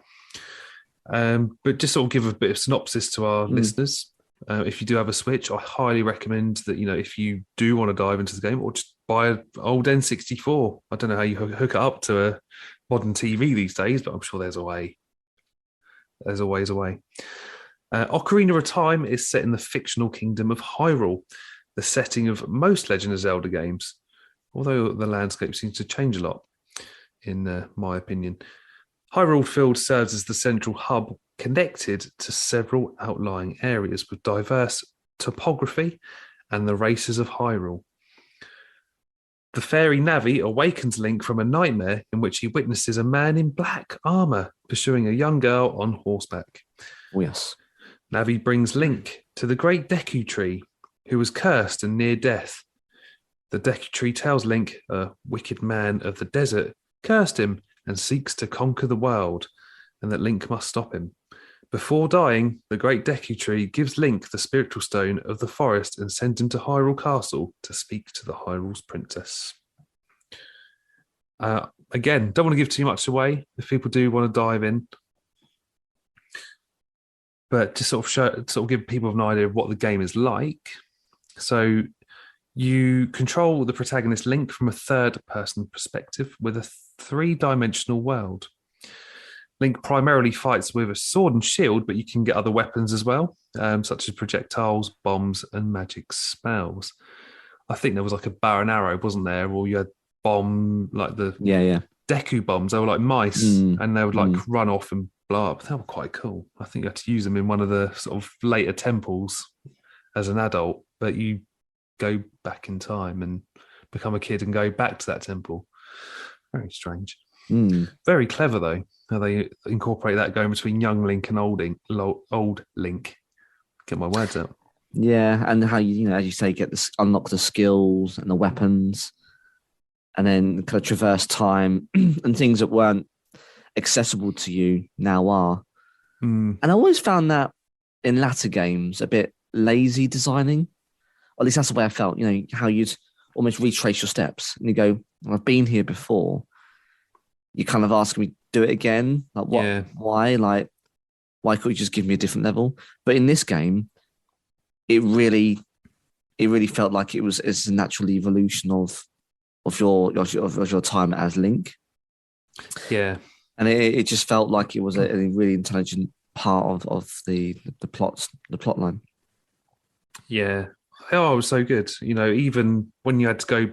But just sort of give a bit of synopsis to our listeners. If you do have a Switch, I highly recommend that, if you do want to dive into the game, or just buy an old N64. I don't know how you hook it up to a modern TV these days, but I'm sure there's a way. There's always a way. Ocarina of Time is set in the fictional kingdom of Hyrule, the setting of most Legend of Zelda games, although the landscape seems to change a lot, in my opinion. Hyrule Field serves as the central hub, connected to several outlying areas with diverse topography and the races of Hyrule. The fairy Navi awakens Link from a nightmare in which he witnesses a man in black armor pursuing a young girl on horseback. Oh, yes. Navi brings Link to the great Deku Tree, who was cursed and near death. The Deku Tree tells Link a wicked man of the desert cursed him and seeks to conquer the world, and that Link must stop him. Before dying, the great Deku Tree gives Link the spiritual stone of the forest and sends him to Hyrule Castle to speak to the Hyrule's princess. Again, don't want to give too much away if people do want to dive in, but to sort of give people an idea of what the game is like. So you control the protagonist Link from a third-person perspective with a three-dimensional world. Link primarily fights with a sword and shield, but you can get other weapons as well, such as projectiles, bombs, and magic spells. I think there was like a bow and arrow, wasn't there? Or you had like the Deku bombs. They were like mice, and they would like run off and blow up. They were quite cool. I think you had to use them in one of the sort of later temples as an adult, but you go back in time and become a kid and go back to that temple. Very strange. Very clever, though, how they incorporate that going between young Link and old Link. Get my words out. Yeah, and how as you say, unlock the skills and the weapons, and then kind of traverse time and things that weren't accessible to you now are. And I always found that in latter games a bit lazy designing. Or at least that's the way I felt. How you'd almost retrace your steps and you go, I've been here before. You kind of ask me, do it again? Like what? Yeah. Why? Like, why couldn't you just give me a different level? But in this game, it really felt like it's a natural evolution of your time as Link. Yeah, and it just felt like it was a really intelligent part of the plot line. Yeah, it was so good. Even when you had to go,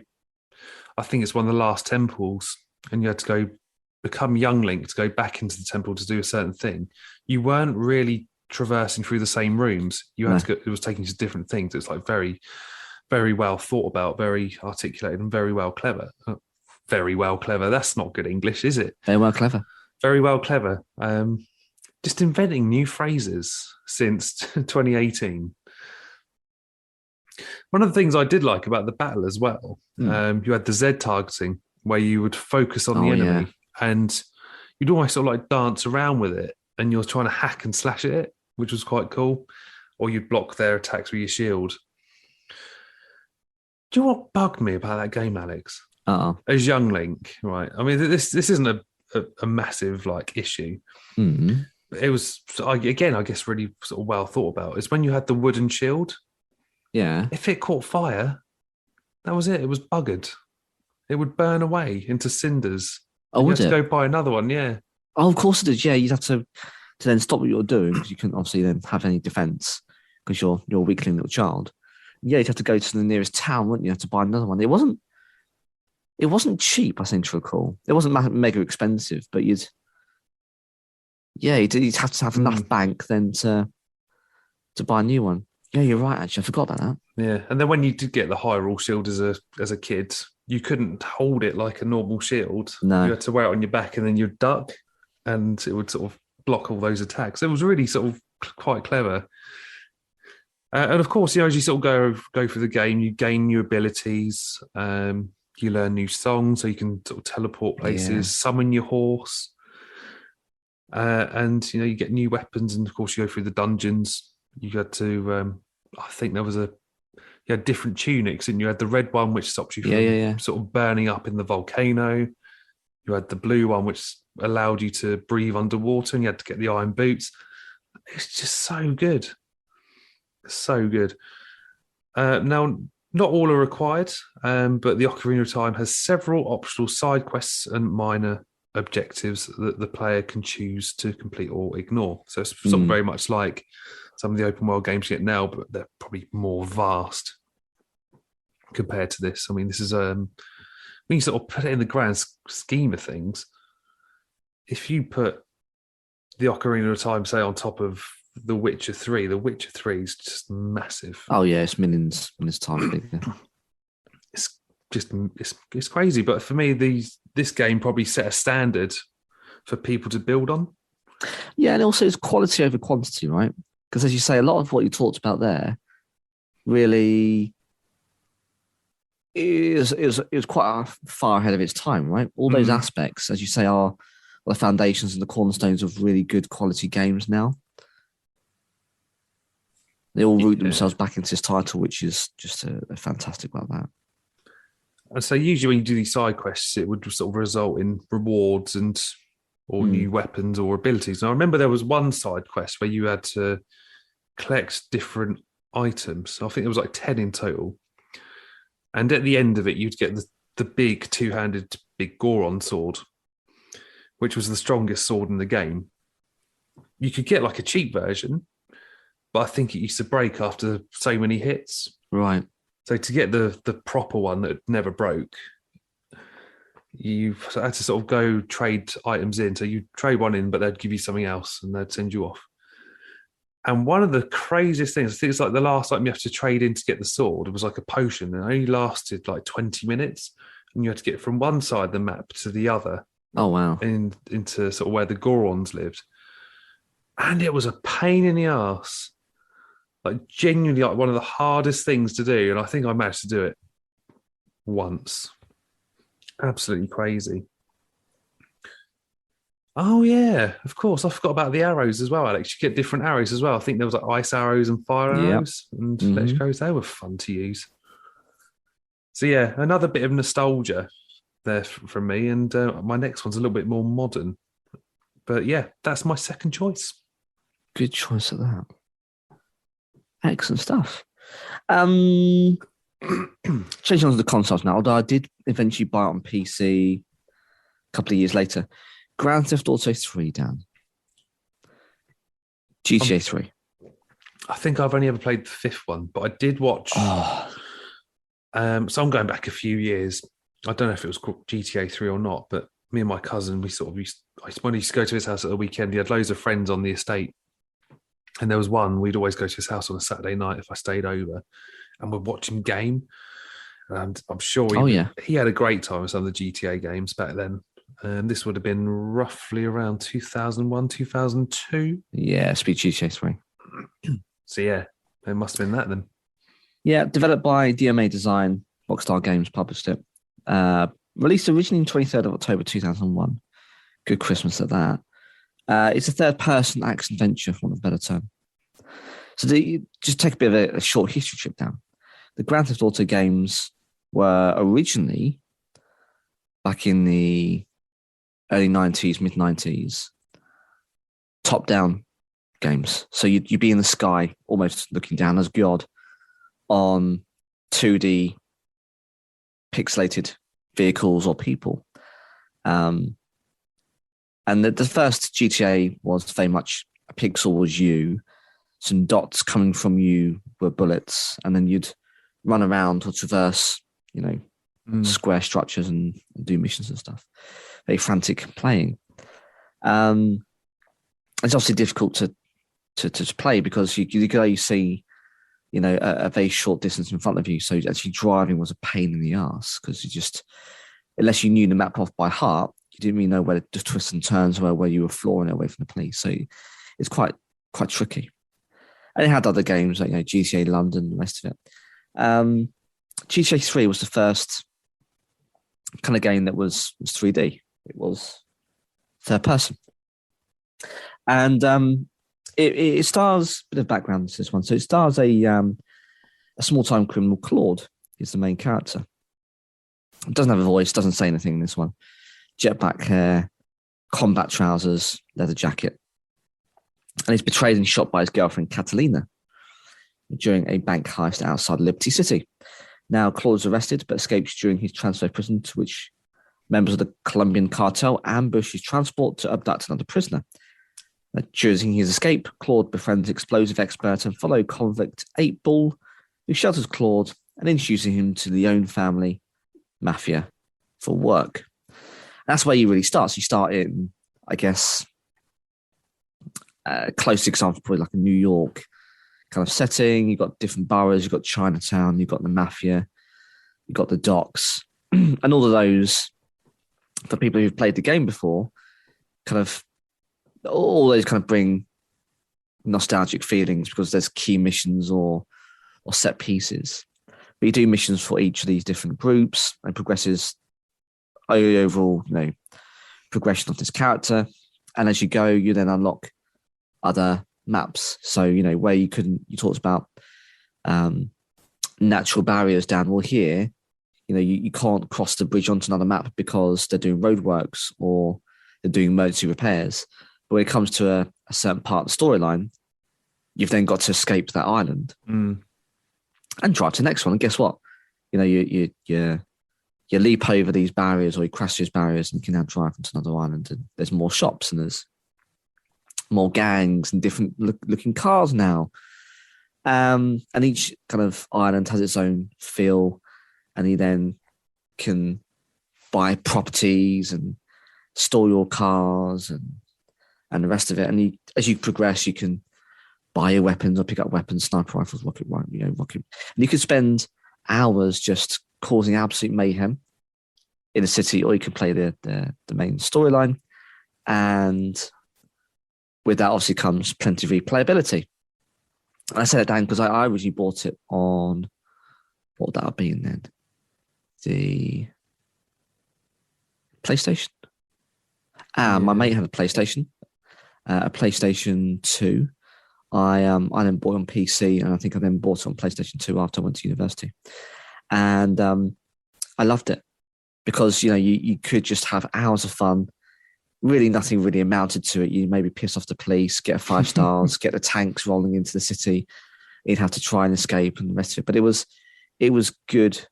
I think it's one of the last temples, and you had to go become young Link to go back into the temple to do a certain thing. You weren't really traversing through the same rooms. You had to go, it was taking you to different things. It's like very, very well thought about, very articulated, and very well clever. very well clever. That's not good English, is it? Very well clever. Very well clever. Just inventing new phrases since 2018. One of the things I did like about the battle as well, you had the Z targeting where you would focus on the enemy and you'd almost sort of like dance around with it and you're trying to hack and slash at it, which was quite cool. Or you'd block their attacks with your shield. Do you know what bugged me about that game, Alex? As young Link, right? I mean, this isn't a massive like issue. Mm. It was, again, I guess, really sort of well thought about. Is when you had the wooden shield. Yeah. If it caught fire, that was it. It was buggered. It would burn away into cinders. Oh, you would had it? to go buy another one, yeah. Oh, of course it did. Yeah, you'd have to then stop what you're doing because you couldn't obviously then have any defense because you're a weakling little child. Yeah, you'd have to go to the nearest town, wouldn't you, to buy another one? It wasn't cheap, I seem to recall. It wasn't mega expensive, but you'd have to have enough bank then to buy a new one. Yeah, you're right. Actually, I forgot about that. Yeah, and then when you did get the high roll shield as a kid, you couldn't hold it like a normal shield. No, you had to wear it on your back, and then you'd duck, and it would sort of block all those attacks. It was really sort of quite clever. And of course, as you sort of go through the game, you gain new abilities. You learn new songs, so you can sort of teleport places, summon your horse, and you get new weapons. And of course, you go through the dungeons. You had to, I think there was you had different tunics, and you had the red one which stops you from sort of burning up in the volcano. You had the blue one which allowed you to breathe underwater, and you had to get the iron boots. It's just so good. So good. Now, not all are required, but the Ocarina of Time has several optional side quests and minor objectives that the player can choose to complete or ignore. So it's sort of very much like some of the open world games you get now, but they're probably more vast compared to this. I mean, this is when you sort of put it in the grand scheme of things, if you put the Ocarina of Time, say, on top of The Witcher 3, The Witcher 3 is just massive. Oh yeah, it's millions times bigger. It's crazy, but for me, this game probably set a standard for people to build on. Yeah, and also it's quality over quantity, right? Because as you say, a lot of what you talked about there really is quite far ahead of its time, right? All those aspects, as you say, are the foundations and the cornerstones of really good quality games now. They all root themselves back into this title, which is just a fantastic about that. And so usually when you do these side quests, it would sort of result in rewards or new weapons or abilities. And I remember there was one side quest where you had to collect different items. I think it was like 10 in total. And at the end of it, you'd get the big two-handed big Goron sword, which was the strongest sword in the game. You could get like a cheap version, but I think it used to break after so many hits. Right. So to get the proper one that never broke, you had to sort of go trade items in. So you trade one in, but they'd give you something else and they'd send you off. And one of the craziest things, I think it's like the last item you have to trade in to get the sword. It was like a potion and it only lasted like 20 minutes. And you had to get from one side of the map to the other. Oh, wow. Into sort of where the Gorons lived. And it was a pain in the arse. Like genuinely like one of the hardest things to do. And I think I managed to do it once. Absolutely crazy. Oh, yeah, of course. I forgot about the arrows as well, Alex. You get different arrows as well. I think there was like ice arrows and fire arrows and electric arrows. They were fun to use. So, yeah, another bit of nostalgia there from me. And my next one's a little bit more modern. But, yeah, that's my second choice. Good choice of that. Excellent stuff. Changing on to the consoles now, although I did eventually buy it on PC a couple of years later. Grand Theft Auto 3, Dan. GTA 3. I think I've only ever played the fifth one, but I did watch. So I'm going back a few years. I don't know if it was called GTA 3 or not, but me and my cousin, when I used to go to his house at the weekend, he had loads of friends on the estate. And there was one, we'd always go to his house on a Saturday night if I stayed over and we'd watch him game. And I'm sure he had a great time with some of the GTA games back then. And this would have been roughly around 2001, 2002. Yeah, Speed GTA 3. So yeah, it must have been that then. Yeah, developed by DMA Design, Rockstar Games published it. Released originally on 23rd of October 2001. Good Christmas at that. It's a third-person action-adventure, for want of a better term. So just take a bit of a short history trip down. The Grand Theft Auto games were originally, back in the early 90s, mid-90s, top-down games. So you'd be in the sky, almost looking down as God, on 2D pixelated vehicles or people. And the first GTA was very much a pixel was you, some dots coming from you were bullets, and then you'd run around or traverse, square structures and do missions and stuff. Very frantic playing. It's obviously difficult to play because you could only see, a very short distance in front of you. So actually driving was a pain in the ass because unless you knew the map off by heart, you didn't really know where the twists and turns were, where you were flooring away from the police. So it's quite tricky. And it had other games like GTA London and the rest of it. GTA 3 was the first kind of game that was 3D. It was third person. And it stars, a bit of background to this one. So it stars a small-time criminal, Claude. He's the main character. Doesn't have a voice, doesn't say anything in this one. Jetpack hair, combat trousers, leather jacket. And he's betrayed and shot by his girlfriend, Catalina, during a bank heist outside Liberty City. Now, Claude's arrested, but escapes during his transfer prison, to which members of the Colombian cartel ambush his transport to abduct another prisoner. During his escape, Claude befriends explosive expert and fellow convict 8-Ball, who shelters Claude and introduces him to the own family mafia for work. That's where you really start. So you start in, I guess, close example, probably like a New York kind of setting. You've got different boroughs, you've got Chinatown, you've got the mafia, you've got the docks, and all of those, for people who've played the game before, all those kind of bring nostalgic feelings because there's key missions or set pieces. But you do missions for each of these different groups and progresses overall, progression of this character. And as you go, you then unlock other maps. So, where you talked about natural barriers down. Well, here, you can't cross the bridge onto another map because they're doing roadworks or they're doing emergency repairs. But when it comes to a certain part of the storyline, you've then got to escape that island and drive to the next one. And guess what? You leap over these barriers or you crash these barriers and you can now drive into another island. And there's more shops and there's more gangs and different looking cars now. And each kind of island has its own feel. And you then can buy properties and store your cars and the rest of it. And as you progress, you can buy your weapons or pick up weapons, sniper rifles, rocket. And you can spend hours just causing absolute mayhem in a city, or you can play the main storyline. And with that obviously comes plenty of replayability. And I said it down because I originally bought it on, what would that have been then? The PlayStation. My mate had a PlayStation 2. I then bought it on PC, and I think I then bought it on PlayStation 2 after I went to university. And I loved it because, you could just have hours of fun. Really, nothing really amounted to it. You maybe piss off the police, get 5 stars, get the tanks rolling into the city. You'd have to try and escape and the rest of it. But it was good,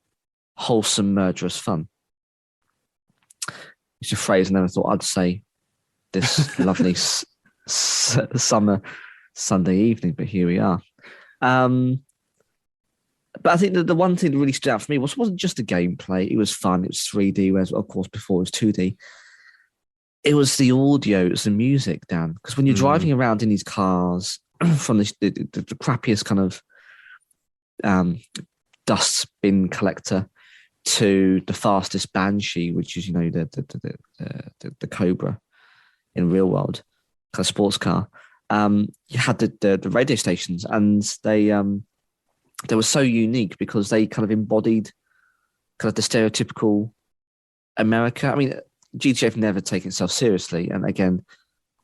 wholesome, murderous fun. It's a phrase I never thought I'd say this lovely summer Sunday evening, but here we are. But I think that the one thing that really stood out for me wasn't just the gameplay. It was fun. It was 3D, whereas, of course, before it was 2D. It was the audio, it was the music, Dan. Because when you're driving around in these cars from the crappiest kind of dust bin collector to the fastest Banshee, which is the Cobra in real world, kind of sports car. You had the radio stations, and they were so unique because they kind of embodied kind of the stereotypical America. I mean, GTA have never taken itself seriously, and again,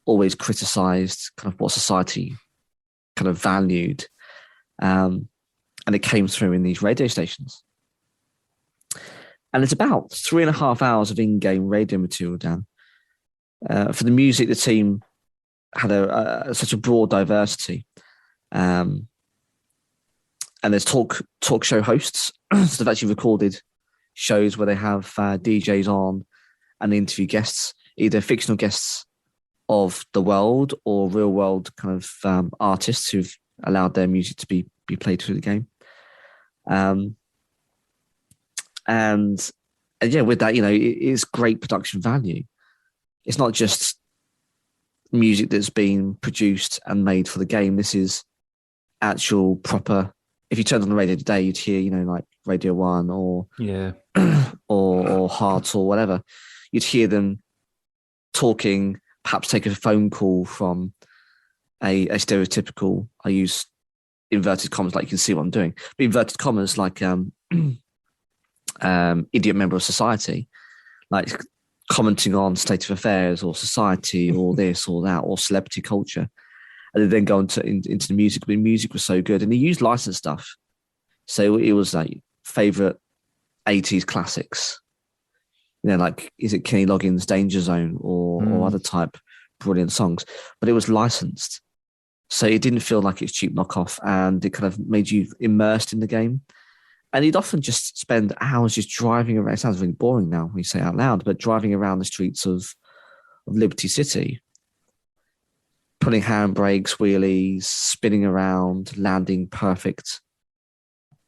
always criticized kind of what society kind of valued, and it came through in these radio stations. And it's about 3.5 hours of in-game radio material, Dan. For the music, the team had such a broad diversity. And there's talk show hosts. So they've actually recorded shows where they have DJs on and interview guests, either fictional guests of the world or real world kind of artists who've allowed their music to be played through the game. And yeah, with that, it is great production value. It's not just music that's been produced and made for the game. This is actual proper. If you turned on the radio today, you'd hear, like Radio 1 or or Heart or whatever. You'd hear them talking, perhaps take a phone call from a stereotypical, I use inverted commas, like you can see what I'm doing, but inverted commas, like idiot member of society, like commenting on state of affairs or society or this or that or celebrity culture. And then go into the music. But the music was so good. And he used licensed stuff. So it was like favorite 80s classics. Like, is it Kenny Loggins' Danger Zone or other type brilliant songs? But it was licensed. So it didn't feel like it's cheap knockoff, and it kind of made you immersed in the game. And he'd often just spend hours just driving around. It sounds really boring now when you say it out loud, but driving around the streets of Liberty City, putting handbrakes, wheelies, spinning around, landing perfect,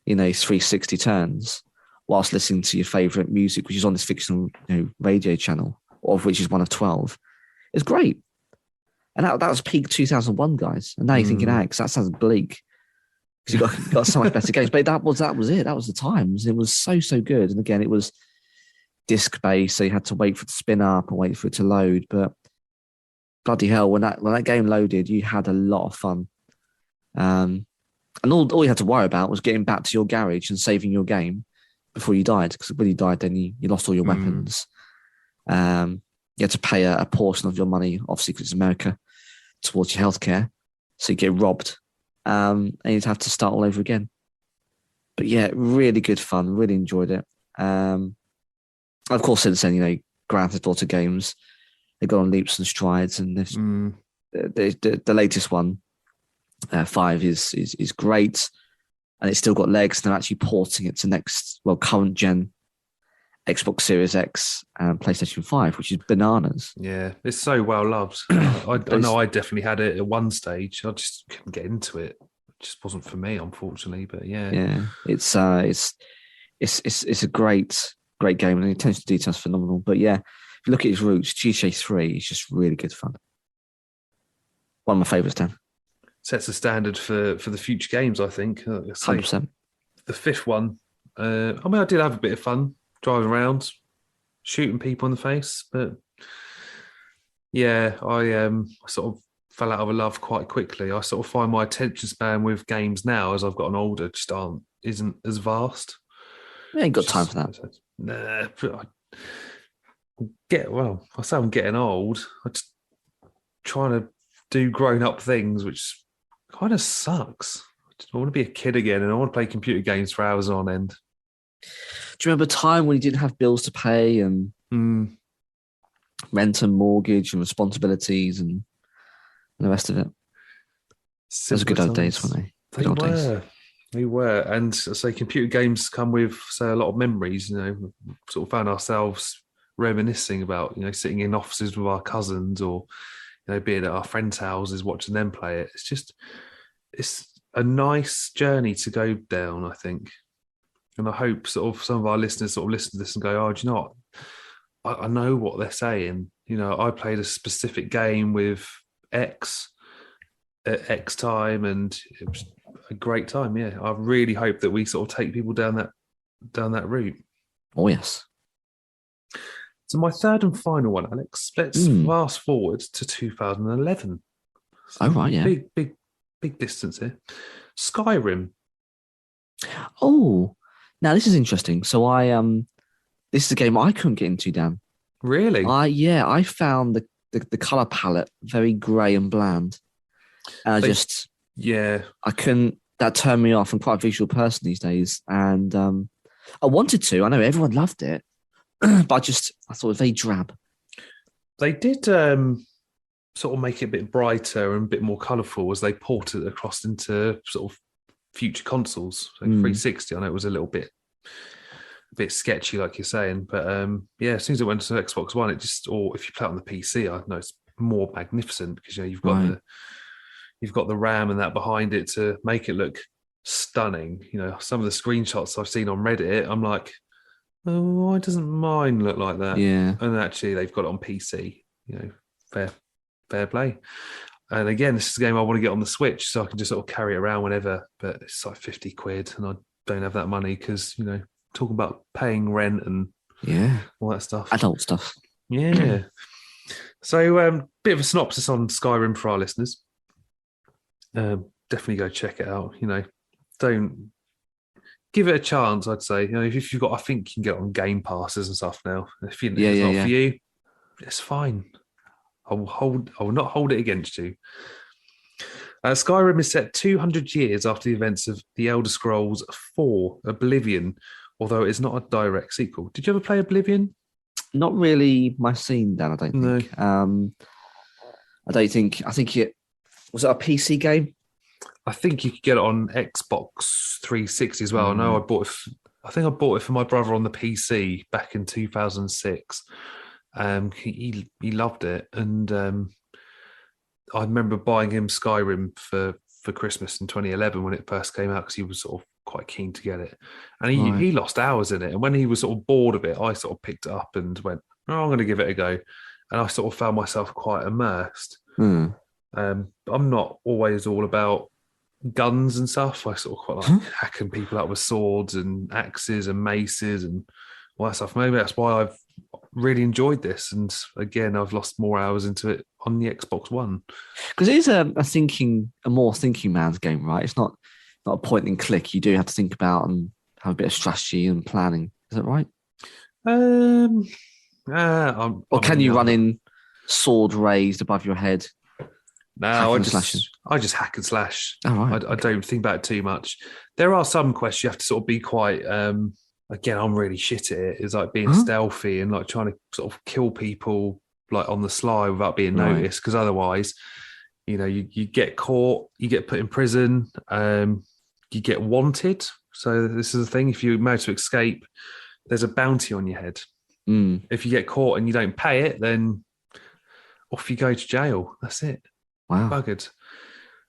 360 turns, whilst listening to your favourite music, which is on this fictional radio channel, of which is one of 12. It's great. And that was peak 2001, guys. And now you're thinking, Alex, that sounds bleak, because you got so much better games. But that was it. That was the times. It was so good. And again, it was disc based, so you had to wait for it to spin up and wait for it to load. But bloody hell, when that game loaded, you had a lot of fun. And all you had to worry about was getting back to your garage and saving your game before you died. Because when you died, then you lost all your weapons. You had to pay a portion of your money, obviously because it's America, towards your healthcare. So you get robbed. And you'd have to start all over again. But yeah, really good fun. Really enjoyed it. Of course, since then, Grand Theft Auto games, they've gone on leaps and strides. And this, the latest one, 5, is great. And it's still got legs. They're actually porting it to current gen Xbox Series X and PlayStation 5, which is bananas. Yeah, it's so well loved. I know I definitely had it at one stage. I just couldn't get into it. It just wasn't for me, unfortunately. But yeah, it's a great game, and the attention to detail is phenomenal. But yeah, if you look at its roots, GTA 3 is just really good fun. One of my favourites, Dan. Sets a standard for the future games, I think. 100%. The 5th one, I did have a bit of fun driving around, shooting people in the face, but yeah, I sort of fell out of love quite quickly. I sort of find my attention span with games now, as I've gotten older, just isn't as vast. You ain't got time for that. Nah, but I say I'm getting old. I just trying to do grown-up things, which kind of sucks. I want to be a kid again, and I want to play computer games for hours on end. Do you remember a time when you didn't have bills to pay and rent and mortgage and responsibilities and the rest of it? Those are good old days, weren't they? Good old days. They were. And I say computer games come with, say, a lot of memories. Sort of found ourselves reminiscing about, sitting in offices with our cousins or, being at our friends' houses, watching them play it. It's a nice journey to go down, I think. And I hope sort of some of our listeners sort of listen to this and go, do you know what? I know what they're saying. I played a specific game with X at X time, and it was a great time. Yeah, I really hope that we sort of take people down that route. Oh, yes. So my third and final one, Alex. Let's fast forward to 2011. Oh, right, yeah. Big distance here. Skyrim. Oh, now this is interesting. So this is a game I couldn't get into, Dan. Really? I found the color palette very grey and bland. And I couldn't. That turned me off. I'm quite a visual person these days, and I wanted to. I know everyone loved it, but I thought it was very drab. They did sort of make it a bit brighter and a bit more colourful as they ported it across into sort of future consoles. So 360, I know it was a bit sketchy, like you're saying, but yeah, as soon as it went to Xbox One, or if you play it on the PC, I know it's more magnificent because you've got the RAM and that behind it to make it look stunning. Some of the screenshots I've seen on Reddit, I'm like, oh, why doesn't mine look like that? Yeah. And actually, they've got it on PC. Fair play. And again, this is a game I want to get on the Switch so I can just sort of carry it around whenever. But it's like 50 quid, and I don't have that money because talking about paying rent and all that stuff, adult stuff. Yeah. So, bit of a synopsis on Skyrim for our listeners. Definitely go check it out. Don't give it a chance. I'd say, if you've got, I think you can get on Game Passes and stuff now. If it's not for you, it's fine. I will not hold it against you. Skyrim is set 200 years after the events of The Elder Scrolls 4: Oblivion, although it is not a direct sequel. Did you ever play Oblivion? Not really my scene, Dan. I don't think. No. I don't think. I think it was it a PC game. I think you could get it on Xbox 360 as well. I know I think I bought it for my brother on the PC back in 2006. He loved it, and I remember buying him Skyrim for Christmas in 2011 when it first came out because he was sort of quite keen to get it, and he lost hours in it. And when he was sort of bored of it, I sort of picked it up and went, "Oh, I'm going to give it a go," and I sort of found myself quite immersed. I'm not always all about guns and stuff. I sort of quite like hacking people up with swords and axes and maces and all that stuff. Maybe that's why I've really enjoyed this. And again, I've lost more hours into it on the Xbox One. Because it is a more thinking man's game, right? It's not a point and click. You do have to think about and have a bit of strategy and planning. Is that right? Or can you run in sword raised above your head? No, I just hack and slash. Oh, right. I don't think about it too much. There are some quests you have to sort of be quite. Again, I'm really shit at it. It's like being stealthy and like trying to sort of kill people like on the sly without being noticed. Because otherwise, you get caught, you get put in prison, you get wanted. So this is the thing: if you manage to escape, there's a bounty on your head. If you get caught and you don't pay it, then off you go to jail. That's it. Wow. Buggered.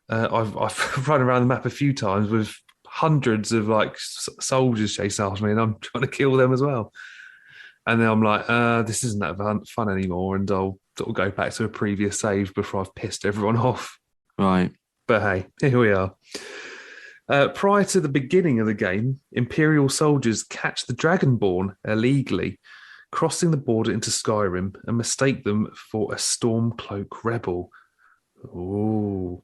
I've run around the map a few times with hundreds of like soldiers chasing after me, and I'm trying to kill them as well. And then I'm like, this isn't that fun anymore, and I'll sort of go back to a previous save before I've pissed everyone off. Right. But hey, here we are. Prior to the beginning of the game, Imperial soldiers catch the Dragonborn illegally, crossing the border into Skyrim, and mistake them for a Stormcloak rebel. Ooh.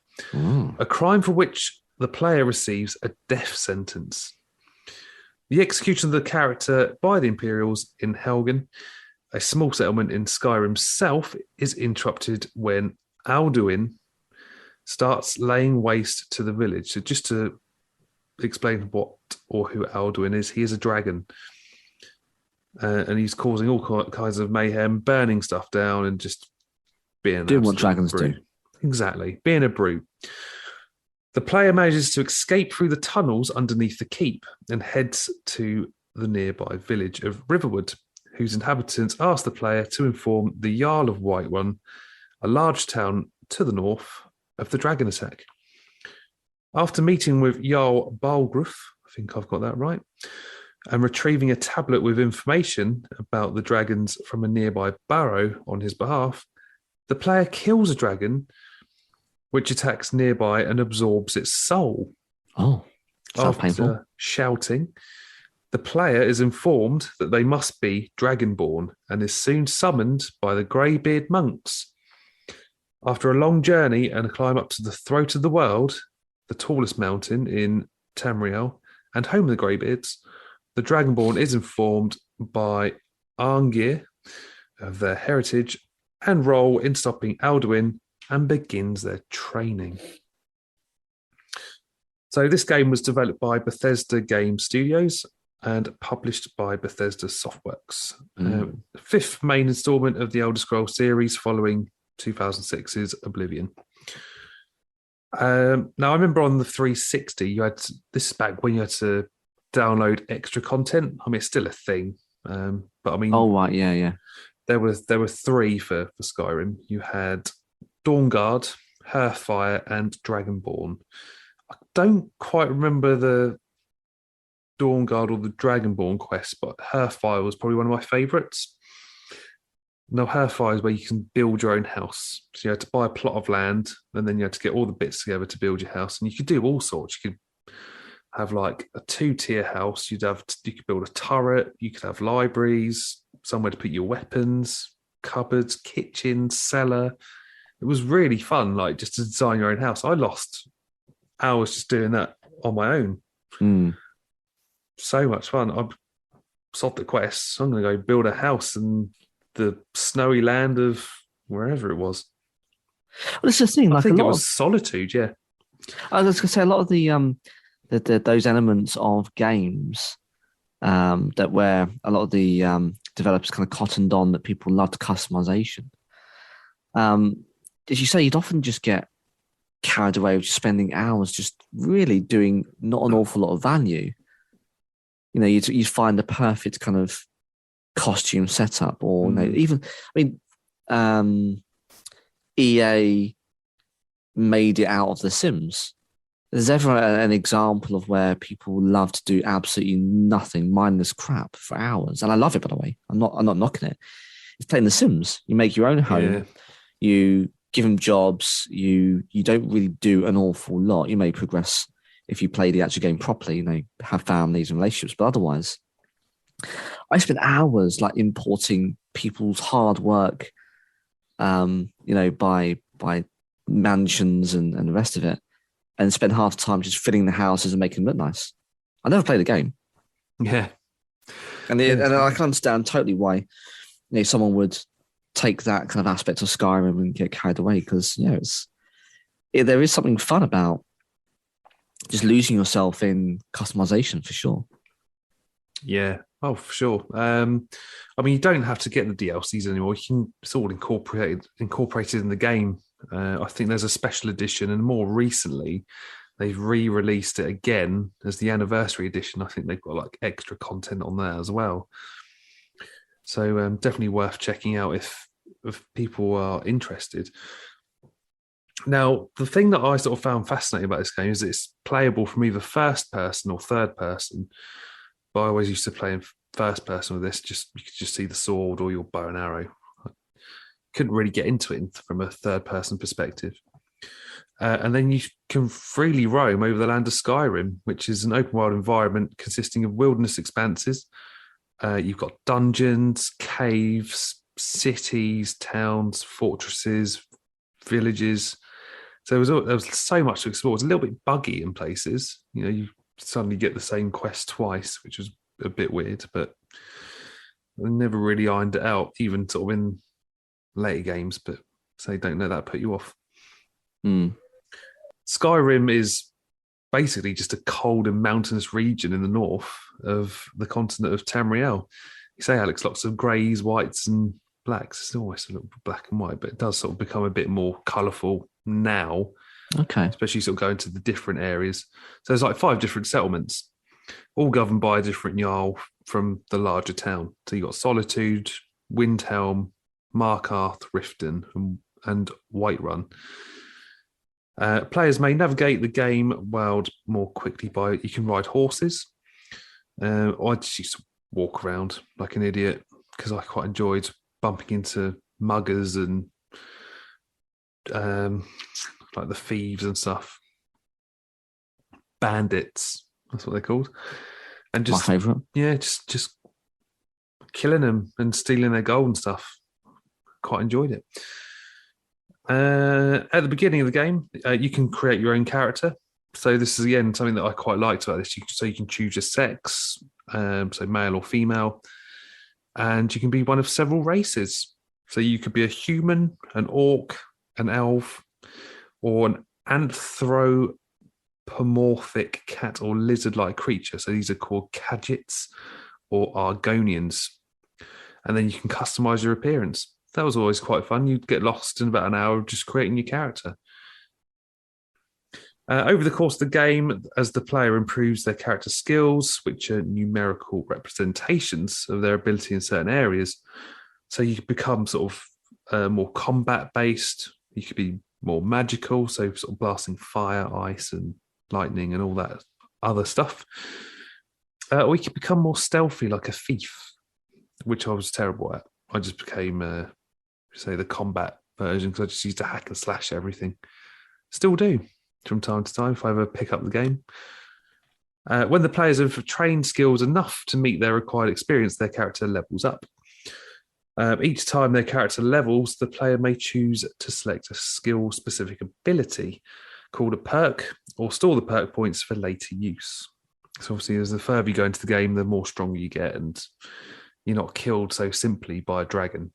A crime for which the player receives a death sentence. The execution of the character by the Imperials in Helgen, a small settlement in Skyrim south, is interrupted when Alduin starts laying waste to the village. So just to explain what or who Alduin is, he is a dragon. And he's causing all kinds of mayhem, burning stuff down and just being doing what dragons do. Exactly, being a brute. The player manages to escape through the tunnels underneath the keep and heads to the nearby village of Riverwood, whose inhabitants ask the player to inform the Jarl of Whiterun, a large town to the north, of the dragon attack. After meeting with Jarl Balgruuf, I think I've got that right, and retrieving a tablet with information about the dragons from a nearby barrow on his behalf, the player kills a dragon which attacks nearby and absorbs its soul. Oh, sounds after painful. Shouting, The player is informed that they must be dragonborn and is soon summoned by the greybeard monks. After a long journey and a climb up to the throat of the world, the tallest mountain in Tamriel and home of the greybeards, the dragonborn is informed by Arngir of their heritage and role in stopping Alduin and begins their training. So this game was developed by Bethesda Game Studios and published by Bethesda Softworks. Fifth main installment of the Elder Scrolls series following 2006's Oblivion. Now, I remember on the 360, you had this is back when you had to download extra content. I mean, it's still a thing, but I mean, oh right, yeah. There were three for Skyrim. You had Dawnguard, Hearthfire, and Dragonborn. I don't quite remember the Dawnguard or the Dragonborn quest, but Hearthfire was probably one of my favourites. Now, Hearthfire is where you can build your own house. So you had to buy a plot of land, and then you had to get all the bits together to build your house. And you could do all sorts. You could have like a 2-tier house. You could build a turret. You could have libraries, somewhere to put your weapons, cupboards, kitchen, cellar. It was really fun, like just to design your own house. I lost hours just doing that on my own. So much fun. I solved the quests. I'm going to go build a house in the snowy land of wherever it was. Well, it's the thing. I think it was Solitude. Yeah, I was going to say a lot of the those elements of games that where a lot of the developers kind of cottoned on that people loved customization. As you say, you'd often just get carried away with just spending hours just really doing not an awful lot of value. You know, you'd find the perfect kind of costume setup, or you know, even EA made it out of The Sims. There's ever an example of where people love to do absolutely nothing, mindless crap for hours, and I love it. By the way, I'm not knocking it. It's playing The Sims. You make your own home. You give them jobs. You don't really do an awful lot. You may progress if you play the actual game properly. You know, have families and relationships, but otherwise, I spent hours like importing people's hard work. You know, by mansions and the rest of it. And spend half the time just filling the houses and making them look nice. I never played the game. Yeah. And I can understand totally why, you know, someone would take that kind of aspect of Skyrim and get carried away, because, you know, there is something fun about just losing yourself in customization for sure. Yeah. Oh, for sure. I mean, you don't have to get the DLCs anymore. It's all incorporated in the game. I think there's a special edition, and more recently, they've re-released it again as the anniversary edition. I think they've got like extra content on there as well. So definitely worth checking out if people are interested. Now, the thing that I sort of found fascinating about this game is it's playable from either first person or third person. But I always used to play in first person with this. You could just see the sword or your bow and arrow. Couldn't really get into it from a third person perspective. And then you can freely roam over the land of Skyrim, which is an open world environment consisting of wilderness expanses. You've got dungeons, caves, cities, towns, fortresses, villages. So there was so much to explore. It's a little bit buggy in places. You know, you suddenly get the same quest twice, which was a bit weird, but I never really ironed it out, even sort of in later games, but so don't let that put you off. Skyrim is basically just a cold and mountainous region in the north of the continent of Tamriel. You say, Alex, lots of greys, whites, and blacks. It's always a little black and white, but it does sort of become a bit more colourful now. Okay. Especially sort of going to the different areas. So there's like 5 different settlements, all governed by a different Jarl from the larger town. So you've got Solitude, Windhelm, Markarth, Riften, and Whiterun. Players may navigate the game world more quickly you can ride horses. I just used to walk around like an idiot because I quite enjoyed bumping into muggers and like the thieves and stuff. Bandits, that's what they're called. And My favourite. Yeah, just killing them and stealing their gold and stuff. Quite enjoyed it. At the beginning of the game, you can create your own character. So this is again something that I quite liked about this. So you can choose your sex, so male or female, and you can be one of several races. So you could be a human, an orc, an elf, or an anthropomorphic cat or lizard-like creature. So these are called Khajiits or Argonians. And then you can customize your appearance. That was always quite fun. You'd get lost in about an hour of just creating your character. Over the course of the game, as the player improves their character skills, which are numerical representations of their ability in certain areas, so you become sort of more combat-based. You could be more magical, so sort of blasting fire, ice, and lightning, and all that other stuff. Or you could become more stealthy, like a thief, which I was terrible at. I just became, say, the combat version because I just used to hack and slash everything. Still do from time to time if I ever pick up the game. When the players have trained skills enough to meet their required experience, their character levels up. Each time their character levels, the player may choose to select a skill-specific ability called a perk or store the perk points for later use. So obviously, as the further you go into the game, the more stronger you get, and you're not killed so simply by a dragon.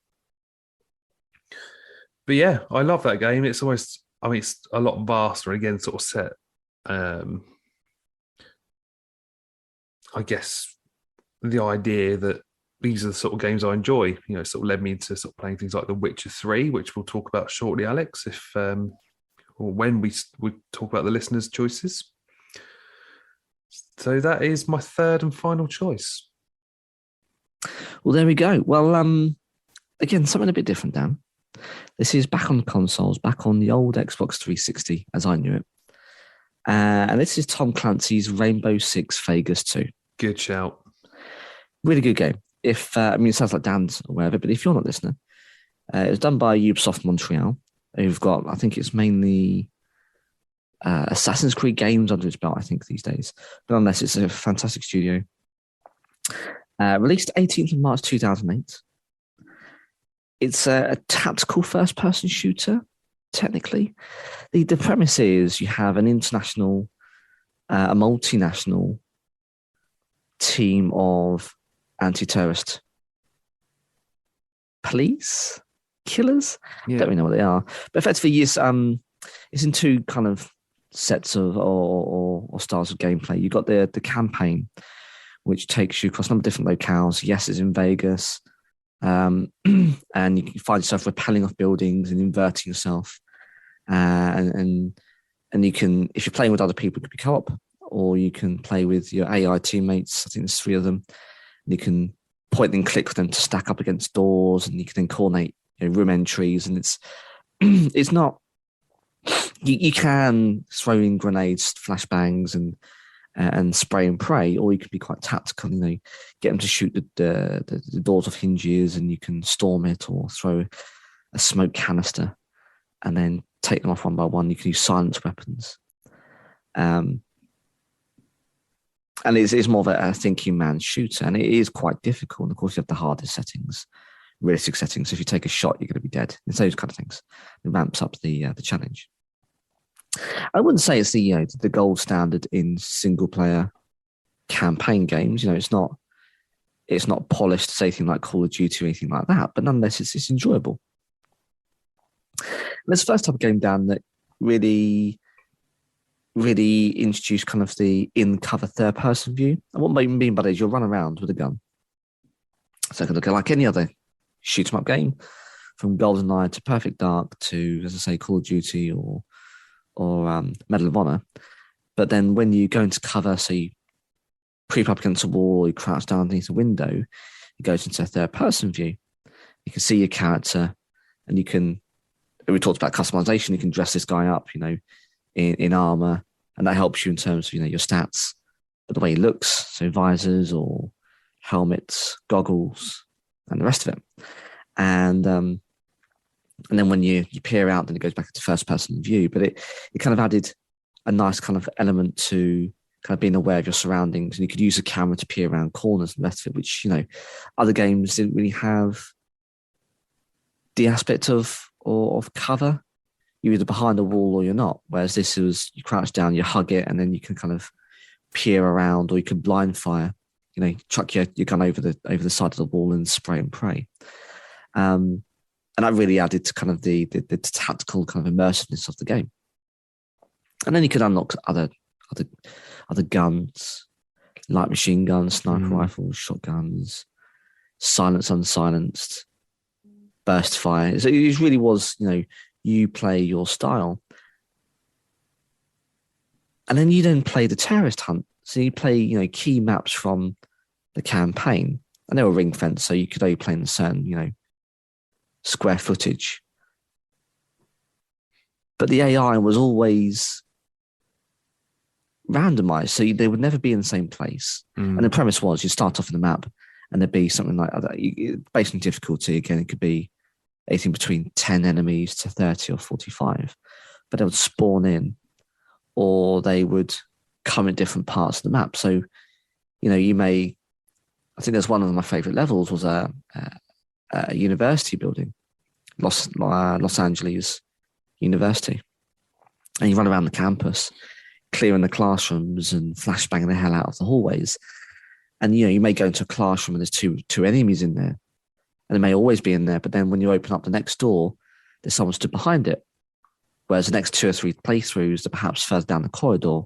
But yeah, I love that game. It's almost, I mean, it's a lot vaster. Again, sort of set, I guess, the idea that these are the sort of games I enjoy. You know, sort of led me into sort of playing things like The Witcher 3, which we'll talk about shortly, Alex, if or when we talk about the listeners' choices. So that is my third and final choice. Well, there we go. Well, again, something a bit different, Dan. This is back on consoles, back on the old Xbox 360, as I knew it. And this is Tom Clancy's Rainbow Six Vegas 2. Good shout. Really good game. If I mean, it sounds like Dan's aware of it, but if you're not listening, it was done by Ubisoft Montreal, who've got, I think it's mainly Assassin's Creed games under its belt, I think, these days. But unless it's a fantastic studio. Released 18th of March 2008. It's a tactical first-person shooter, technically. The premise is you have an international, a multinational team of anti-terrorist police, killers. Yeah. Don't really know what they are. But effectively, it's in two kind of sets of or styles of gameplay. You've got the campaign, which takes you across a number of different locales. Yes, it's in Vegas. And you can find yourself rappelling off buildings and inverting yourself. And you can, if you're playing with other people, it could be co-op, or you can play with your AI teammates. I think there's 3 of them. And you can point and click with them to stack up against doors, and you can then coordinate room entries. And it's not, you can throw in grenades, flashbangs, and spray and pray, or you can be quite tactical, get them to shoot the doors off hinges, and you can storm it or throw a smoke canister and then take them off one by one. You can use silence weapons. And it's more of a thinking man shooter, and it is quite difficult. And of course, you have the hardest settings, realistic settings. So if you take a shot, you're going to be dead. It's those kind of things. It ramps up the challenge. I wouldn't say it's the gold standard in single player campaign games. It's not polished as anything like Call of Duty or anything like that, but nonetheless, it's enjoyable. Let's first type of game down that really, really introduced kind of the in-cover third-person view. And what I mean by that is you'll run around with a gun. So it can look like any other shoot-'em-up game, from GoldenEye to Perfect Dark to, as I say, Call of Duty or Medal of Honor. But then when you go into cover, so you creep up against a wall, you crouch down underneath a window, it goes into a third-person view. You can see your character, and you can, we talked about customization, you can dress this guy up, in armor, and that helps you in terms of, your stats, but the way he looks, so visors or helmets, goggles, and the rest of it. And then when you peer out, then it goes back into first-person view. But it kind of added a nice kind of element to kind of being aware of your surroundings, and you could use the camera to peer around corners and the rest of it, which, other games didn't really have the aspect of cover. You're either behind a wall or you're not. Whereas this was, you crouch down, you hug it, and then you can kind of peer around, or you could blind fire, chuck your gun over the side of the wall and spray and pray. And that really added to kind of the tactical kind of immersiveness of the game. And then you could unlock other guns, like machine guns, sniper rifles, shotguns, silenced, unsilenced, burst fire. So it really was, you play your style. And then you then play the terrorist hunt. So you play, key maps from the campaign. And they were ring fenced, so you could only play in a certain, square footage. But the AI was always randomized, so they would never be in the same place. And the premise was you start off in the map and there'd be something like that. Based on difficulty, again, it could be anything between 10 enemies to 30 or 45. But they would spawn in, or they would come in different parts of the map. So, I think there's one of my favorite levels was a university building, Los Angeles University. And you run around the campus, clearing the classrooms and flashbanging the hell out of the hallways. And, you may go into a classroom and there's two enemies in there, and they may always be in there. But then when you open up the next door, there's someone stood behind it. Whereas the next 2 or 3 playthroughs, they're perhaps further down the corridor,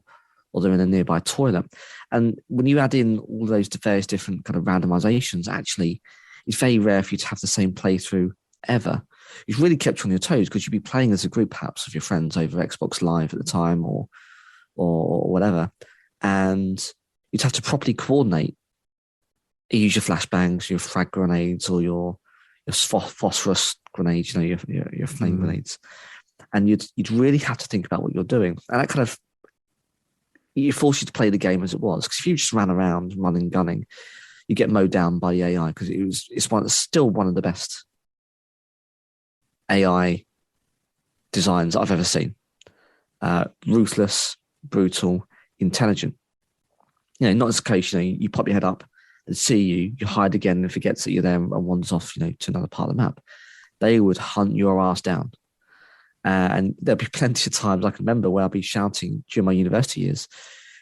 or they're in a nearby toilet. And when you add in all those various different kind of randomizations, actually, it's very rare for you to have the same playthrough ever. It's really kept you on your toes, because you'd be playing as a group, perhaps, of your friends over Xbox Live at the time or whatever. And you'd have to properly coordinate. You use your flashbangs, your frag grenades, or your phosphorus grenades, your flame grenades. And you'd really have to think about what you're doing. And that kind of, it forced you to play the game as it was. Because if you just ran around running, gunning, you get mowed down by the AI, because it's still one of the best AI designs I've ever seen. Ruthless, brutal, intelligent. Not as a case, you pop your head up and see you hide again and forgets that you're there and wanders off, to another part of the map. They would hunt your ass down. And there'll be plenty of times I can remember where I'll be shouting during my university years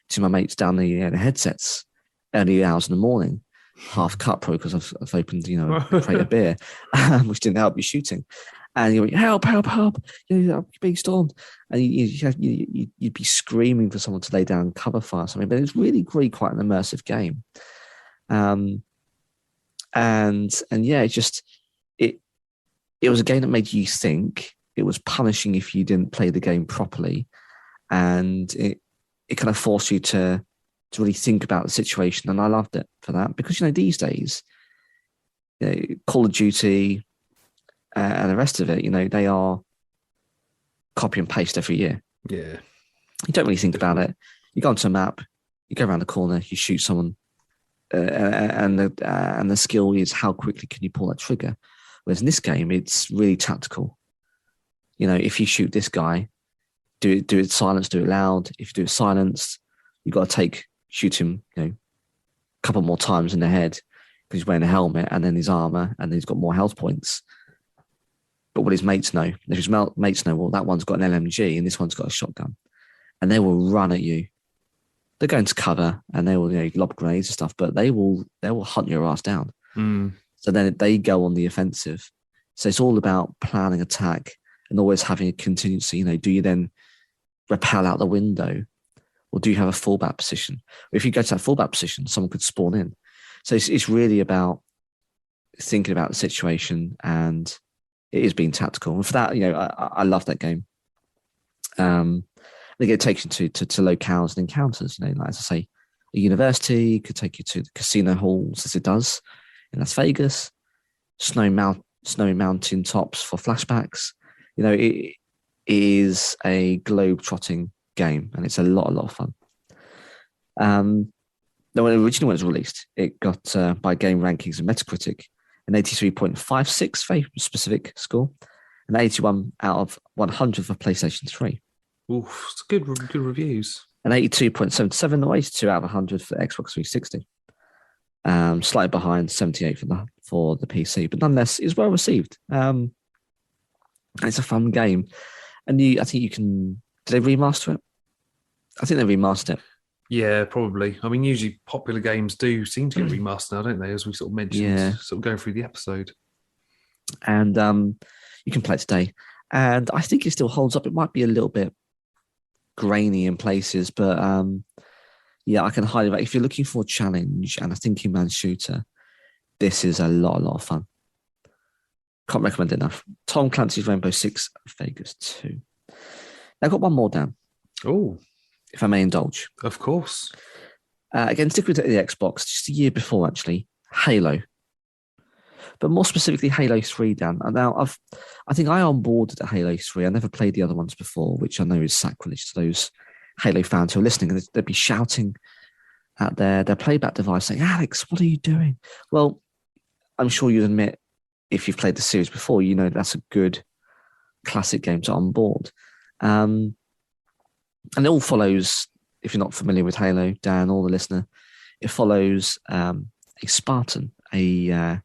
to my mates down the headsets, early hours in the morning, half cut probably because I've opened, a crate of beer, which didn't help you shooting. And you're like, help, help, help, you're being stormed. And you'd be screaming for someone to lay down cover fire or something. But it's really quite an immersive game. And yeah, it was a game that made you think. It was punishing if you didn't play the game properly. And it kind of forced you to really think about the situation. And I loved it for that, because, these days, Call of Duty and the rest of it, they are copy and paste every year. Yeah. You don't really think about it. You go onto a map, you go around the corner, you shoot someone, and the skill is how quickly can you pull that trigger. Whereas in this game, it's really tactical. If you shoot this guy, do it silenced, do it loud. If you do it silenced, you've got to shoot him, a couple more times in the head, because he's wearing a helmet and then his armor, and then he's got more health points. But what his mates know, if his mates know, well, that one's got an LMG and this one's got a shotgun, and they will run at you. They're going to cover and they will, lob grenades and stuff, but they will hunt your ass down. So then they go on the offensive. So it's all about planning attack and always having a contingency. Do you then rappel out the window, or do you have a fallback position? If you go to that fallback position, someone could spawn in. So it's really about thinking about the situation, and it is being tactical. And for that, I love that game. They get taken to locales and encounters. Like, as I say, a university could take you to the casino halls, as it does in Las Vegas. Snowy mountain tops for flashbacks. It is a globe-trotting game, and it's a lot of fun. When it originally was released, it got, by Game Rankings and Metacritic, an 83.56, very specific score, and 81 out of 100 for PlayStation 3. Oof, it's good reviews. An 82.77 or 82 out of 100 for the Xbox 360. Slightly behind 78 for the PC, but nonetheless, it's well received. It's a fun game, and I think you can. Did they remaster it? I think they remastered it. Yeah, probably. I mean, usually popular games do seem to get remastered now, don't they? As we sort of mentioned, sort of going through the episode. And you can play it today, and I think it still holds up. It might be a little bit grainy in places, but yeah, I can highly recommend. If you're looking for a challenge and a thinking man shooter, this is a lot of fun. Can't recommend it enough. Tom Clancy's Rainbow Six Vegas 2. I've got one more down. Oh, if I may indulge. Of course. Again, stick with the Xbox, just a year before, actually, Halo. But more specifically, Halo 3, Dan. And now, I think I onboarded at Halo 3. I never played the other ones before, which I know is sacrilege to those Halo fans who are listening. And they'd be shouting at their playback device saying, Alex, what are you doing? Well, I'm sure you'd admit, if you've played the series before, you know that's a good classic game to onboard. And it all follows, if you're not familiar with Halo, Dan or the listener, it follows a Spartan, a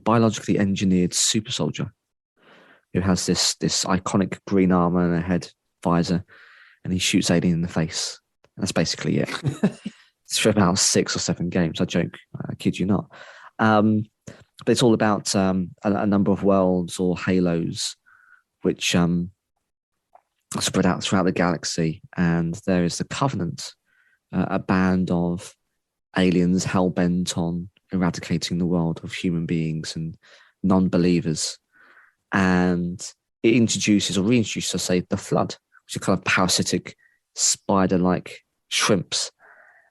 biologically engineered super soldier who has this iconic green armor and a head visor, and he shoots alien in the face. And that's basically it. It's for about 6 or 7 games. I joke, I kid you not. But it's all about a number of worlds or halos which are spread out throughout the galaxy. And there is the Covenant, a band of aliens hell-bent on eradicating the world of human beings and non-believers. And it introduces or reintroduces, I say, the Flood, which are kind of parasitic, spider-like shrimps.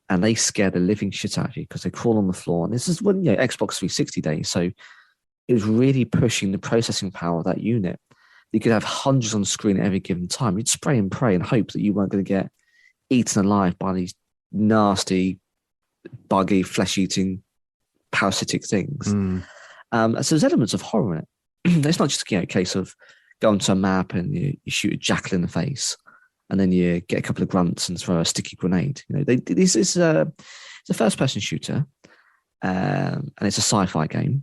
And they scare the living shit out of you because they crawl on the floor. And this is when, Xbox 360 days. So it was really pushing the processing power of that unit. You could have hundreds on screen at every given time. You'd spray and pray and hope that you weren't going to get eaten alive by these nasty, buggy, flesh-eating, parasitic things. So there's elements of horror in it. It's not just a case of going to a map and you shoot a jackal in the face, and then you get a couple of grunts and throw a sticky grenade. This is it's a first-person shooter, and it's a sci-fi game.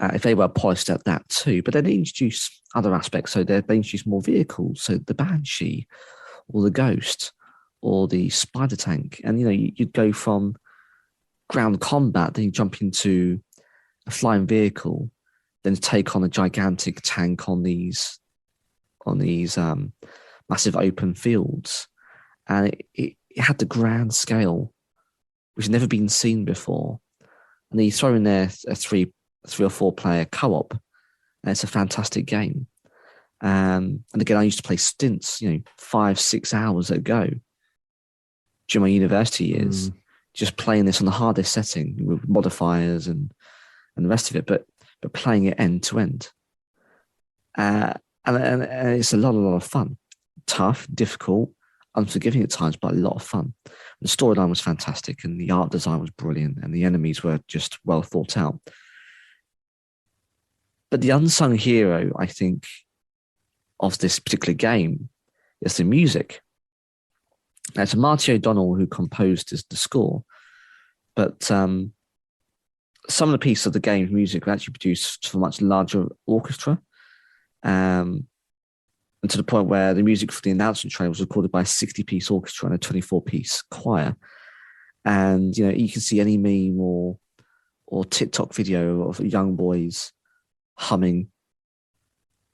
It's very well polished at that too. But then they introduce other aspects. So they introduce more vehicles. So the Banshee, or the Ghost, or the Spider Tank, and you'd go from ground combat, then you jump into a flying vehicle, then take on a gigantic tank on these massive open fields. And it had the grand scale, which had never been seen before. And then you throw in there a three or 4 player co-op, and it's a fantastic game. And again, I used to play stints, 5-6 hours at a go during my university years, just playing this on the hardest setting with modifiers and the rest of it, but playing it end to end. And it's a lot of fun. Tough, difficult, unforgiving at times, but a lot of fun. The storyline was fantastic, and the art design was brilliant, and the enemies were just well thought out. But the unsung hero, I think, of this particular game is the music. Now, it's Marty O'Donnell who composed the score, but some of the pieces of the game's music were actually produced for a much larger orchestra, and to the point where the music for the announcement trailer was recorded by a 60-piece orchestra and a 24-piece choir. And you can see any meme or TikTok video of young boys humming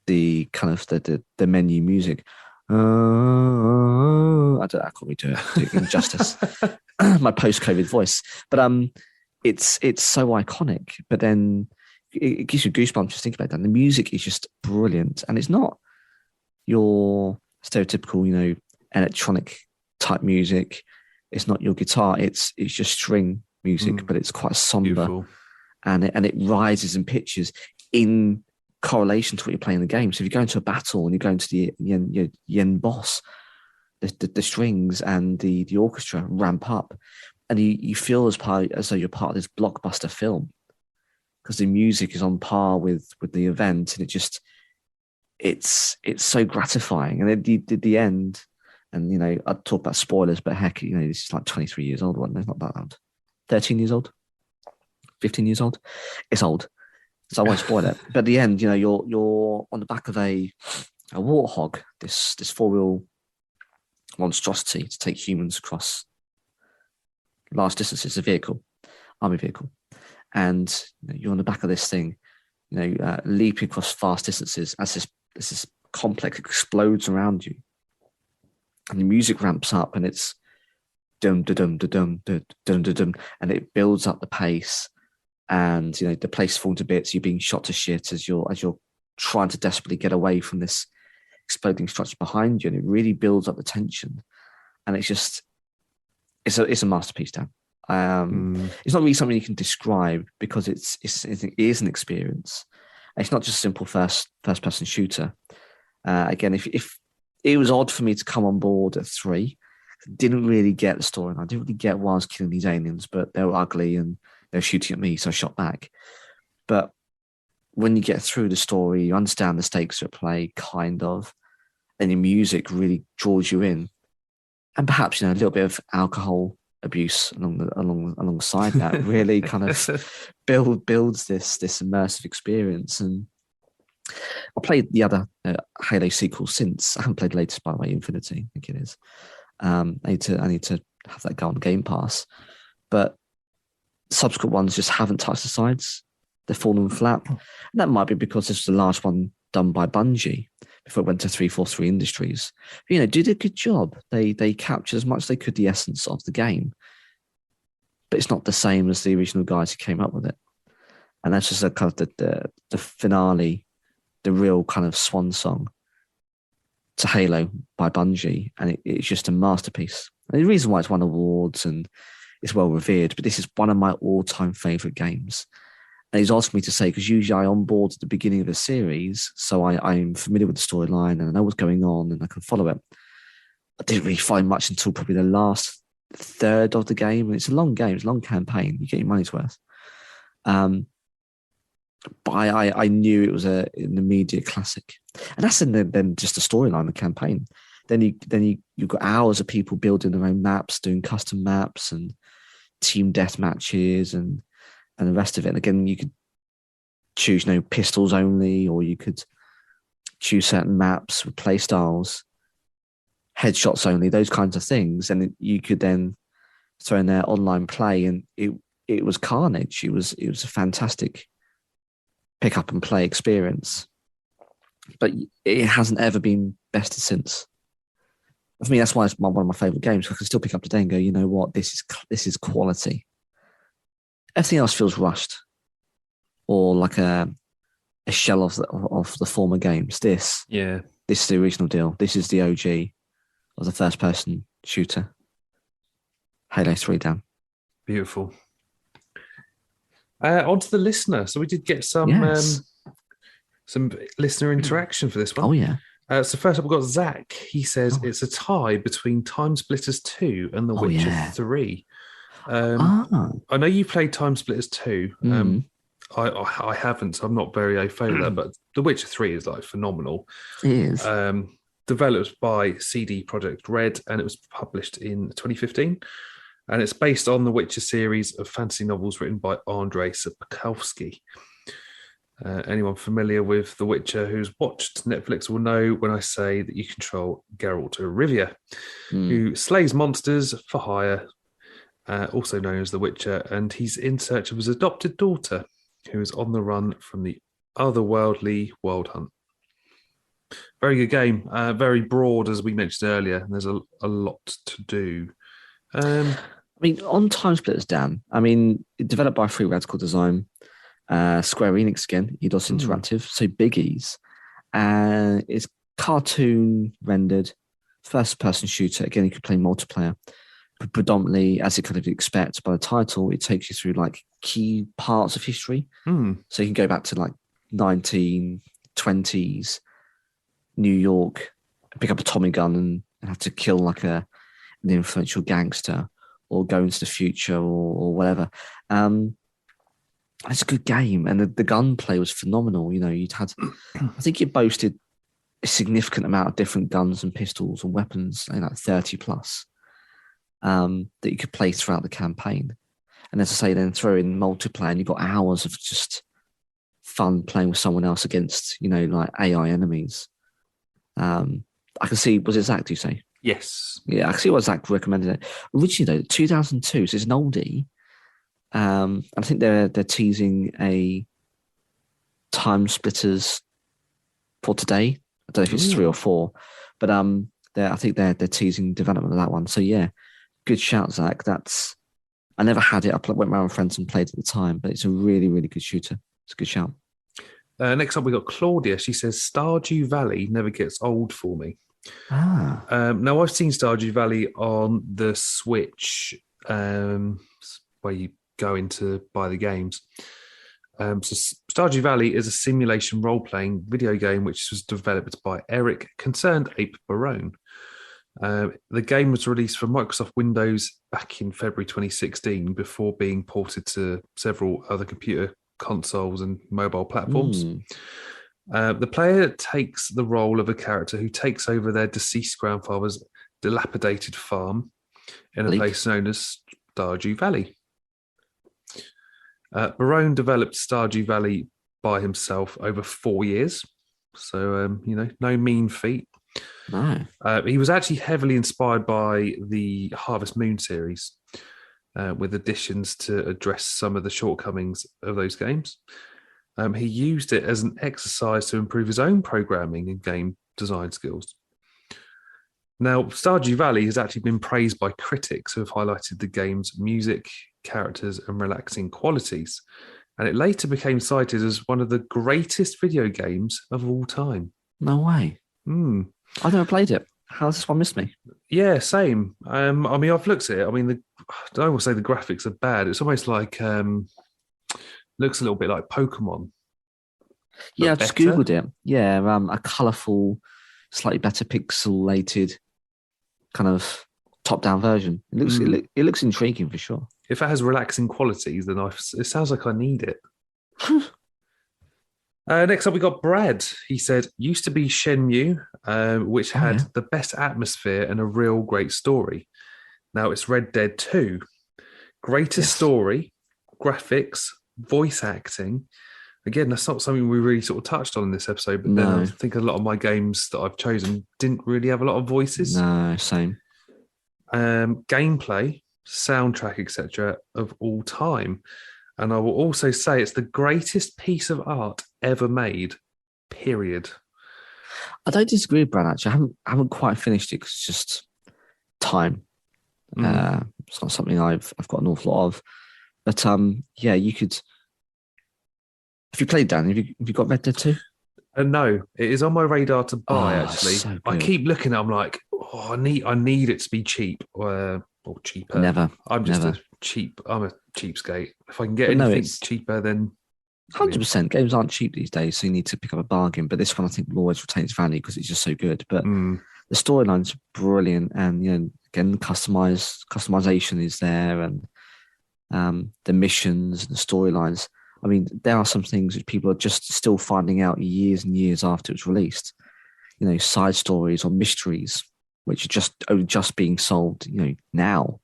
the kind of the menu music. I can't really do it justice. My post-COVID voice, but it's so iconic. But then it gives you goosebumps just thinking about that. And the music is just brilliant, and it's not your stereotypical, electronic type music. It's not your guitar. It's just string music, but it's quite somber. Beautiful. And it rises and pitches in correlation to what you're playing in the game. So if you go into a battle and you go into the yen boss, the strings and the orchestra ramp up, and you feel as though you're part of this blockbuster film because the music is on par with the event, and it's so gratifying. And at the end, And, I'd talk about spoilers, but heck, this is like 23 years old, wasn't it? It's not that old. 13 years old, 15 years old. It's old. So I won't spoil it. But at the end, you're on the back of a warthog, this four-wheel monstrosity to take humans across large distances, a vehicle, army vehicle. And you're on the back of this thing, leaping across vast distances as this complex explodes around you. And the music ramps up and it's dum da dum da dum da dum da dum, and it builds up the pace. And the place falls to bits. You're being shot to shit as you're trying to desperately get away from this exploding structure behind you, and it really builds up the tension. And it's a masterpiece, Dan. It's not really something you can describe because it is an experience. It's not just a simple first person shooter. Again, if it was odd for me to come on board at 3, didn't really get the story. I didn't really get why I was killing these aliens, but they were ugly and they were shooting at me, so I shot back. But when you get through the story, you understand the stakes at play, kind of, and the music really draws you in. And perhaps a little bit of alcohol abuse alongside that really kind of builds this immersive experience. And I played the other Halo sequels since. I haven't played the latest, by the way, Infinity, I think it is. I need to have that go on Game Pass. But subsequent ones just haven't touched the sides. They've fallen flat. And that might be because this was the last one done by Bungie before it went to 343 Industries. Did a good job. They captured as much as they could the essence of the game. But it's not the same as the original guys who came up with it. And that's just a kind of the finale, the real kind of swan song to Halo by Bungie. And it's just a masterpiece. And the reason why it's won awards and it's well revered, but this is one of my all-time favourite games. And he's asked me to say, because usually I onboard at the beginning of a series, so I'm familiar with the storyline and I know what's going on and I can follow it. I didn't really find much until probably the last third of the game. And it's a long game, it's a long campaign. You get your money's worth. But I knew it was an immediate classic. And that's then just the storyline, the campaign. Then you've got hours of people building their own maps, doing custom maps and team death matches and the rest of it. And again, you could choose pistols only, or you could choose certain maps with play styles, headshots only, those kinds of things. And you could then throw in their online play, and it was carnage. It was a fantastic pick up and play experience. But it hasn't ever been bested since. For me, that's why it's one of my favourite games. I can still pick up today and go, you know what, this is quality. Everything else feels rushed, or like a shell of the former games. This is the original deal. This is the OG of the first person shooter. Halo 3, Dan. Beautiful. On to the listener. So we did get some listener interaction for this one. Oh yeah. So first up, we've got Zach. He says it's a tie between Time Splitters 2 and The Witcher 3. I know you played Time Splitters 2. I haven't, so I'm not very au fait with that, but The Witcher 3 is phenomenal. It is. Developed by CD Projekt Red, and it was published in 2015. And it's based on the Witcher series of fantasy novels written by Andrzej Sapkowski. Anyone familiar with The Witcher who's watched Netflix will know when I say that you control Geralt of Rivia, who slays monsters for hire, also known as The Witcher, and he's in search of his adopted daughter, who is on the run from the otherworldly World Hunt. Very good game, very broad, as we mentioned earlier, and there's a lot to do. On Time Splitters, Dan, developed by Free Radical Design, Square Enix again, Eidos Interactive, so biggies. It's cartoon rendered, first-person shooter. Again, you could play multiplayer. But predominantly, as you kind of expect by the title, it takes you through key parts of history. So you can go back to 1920s New York, pick up a Tommy gun and have to kill an influential gangster, or go into the future or whatever. It's a good game, and the gunplay was phenomenal. You'd had, I think it boasted a significant amount of different guns and pistols and weapons, like 30 plus, that you could play throughout the campaign. And as I say, then throw in multiplayer, and you've got hours of just fun playing with someone else against, like AI enemies. I can see, was it Zach, do you say? Yes. Yeah, I can see what Zach recommended it. Originally, though, 2002, so it's an oldie. I think they're teasing a Time Splitters for today. I don't know if it's 3 or 4, but I think they're teasing development of that one. So yeah, good shout, Zach. I never had it. I went around with friends and played at the time, but it's a really, really good shooter. It's a good shout. Next up, we got Claudia. She says, Stardew Valley never gets old for me. Now, I've seen Stardew Valley on the Switch, where you go in to buy the games. So Stardew Valley is a simulation role-playing video game which was developed by Eric Concerned Ape Barone. The game was released for Microsoft Windows back in February 2016 before being ported to several other computer consoles and mobile platforms. The player takes the role of a character who takes over their deceased grandfather's dilapidated farm in a place known as Stardew Valley. Barone developed Stardew Valley by himself over 4 years. So, no mean feat. No. He was actually heavily inspired by the Harvest Moon series, with additions to address some of the shortcomings of those games. He used it as an exercise to improve his own programming and game design skills. Now, Stardew Valley has actually been praised by critics who have highlighted the game's music, characters, and relaxing qualities, and it later became cited as one of the greatest video games of all time. No way. I never played it. How's this one missed me? Yeah, same. I've looked at it. I don't want to say the graphics are bad. It's almost like looks a little bit like Pokemon. Yeah, I just Googled it. Yeah, a colourful, slightly better pixelated kind of top-down version. It looks intriguing for sure. If it has relaxing qualities, then it sounds like I need it. Next up, we got Brad. He said, used to be Shenmue, which had the best atmosphere and a real great story. Now it's Red Dead 2. Greatest story, graphics, voice acting. Again, that's not something we really sort of touched on in this episode, but then I think a lot of my games that I've chosen didn't really have a lot of voices. No, same. Gameplay, soundtrack, etc. of all time. And I will also say it's the greatest piece of art ever made, period. I don't disagree with Brad, actually. I haven't quite finished it because it's just time. It's not something I've got an awful lot of. But you could... Have you played, Dan? Have you got Red Dead 2? No, it is on my radar to buy, actually. So I keep looking at it, I'm like, I need it to be cheap or cheaper. Never. I'm a cheapskate. If I can get anything cheaper, then 100%. Games aren't cheap these days, so you need to pick up a bargain. But this one, I think, will always retain its value because it's just so good. But the storyline's brilliant, and again, customization is there, and the missions and the storylines. I mean, there are some things which people are just still finding out years and years after it's released. Side stories or mysteries which are just being solved, now.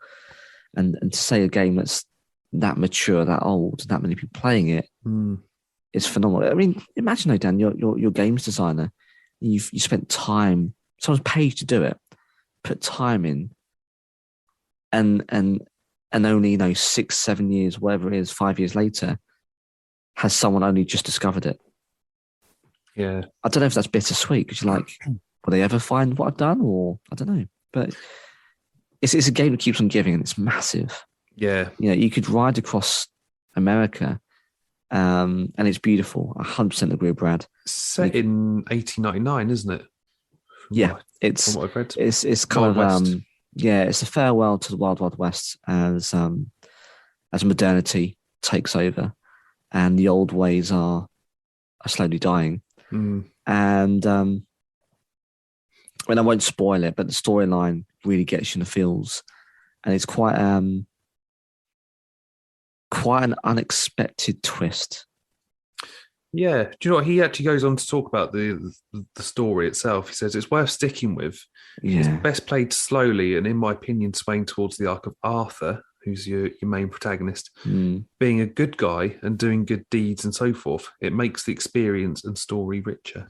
And to say a game that's that mature, that old, that many people playing it is phenomenal. I mean, imagine though, Dan, you're games designer. You spent time, someone's paid to do it, put time in, and only 6-7 years, whatever it is, 5 years later, has someone only just discovered it. Yeah. I don't know if that's bittersweet because you're like, will they ever find what I've done? Or I don't know. But it's a game that keeps on giving and it's massive. Yeah. You could ride across America and it's beautiful. 100% agree with Brad. Set in 1899, isn't it? It's from what I've read. It's kind of it's a farewell to the Wild Wild West as modernity takes over and the old ways are slowly dying. And I won't spoil it, but the storyline really gets you in the feels, and it's quite an unexpected twist. Yeah. Do you know what? He actually goes on to talk about the story itself. He says it's worth sticking with. It's Yeah. best played slowly and, in my opinion, swaying towards the arc of Arthur, who's your main protagonist, Mm. being a good guy and doing good deeds and so forth. It makes the experience and story richer.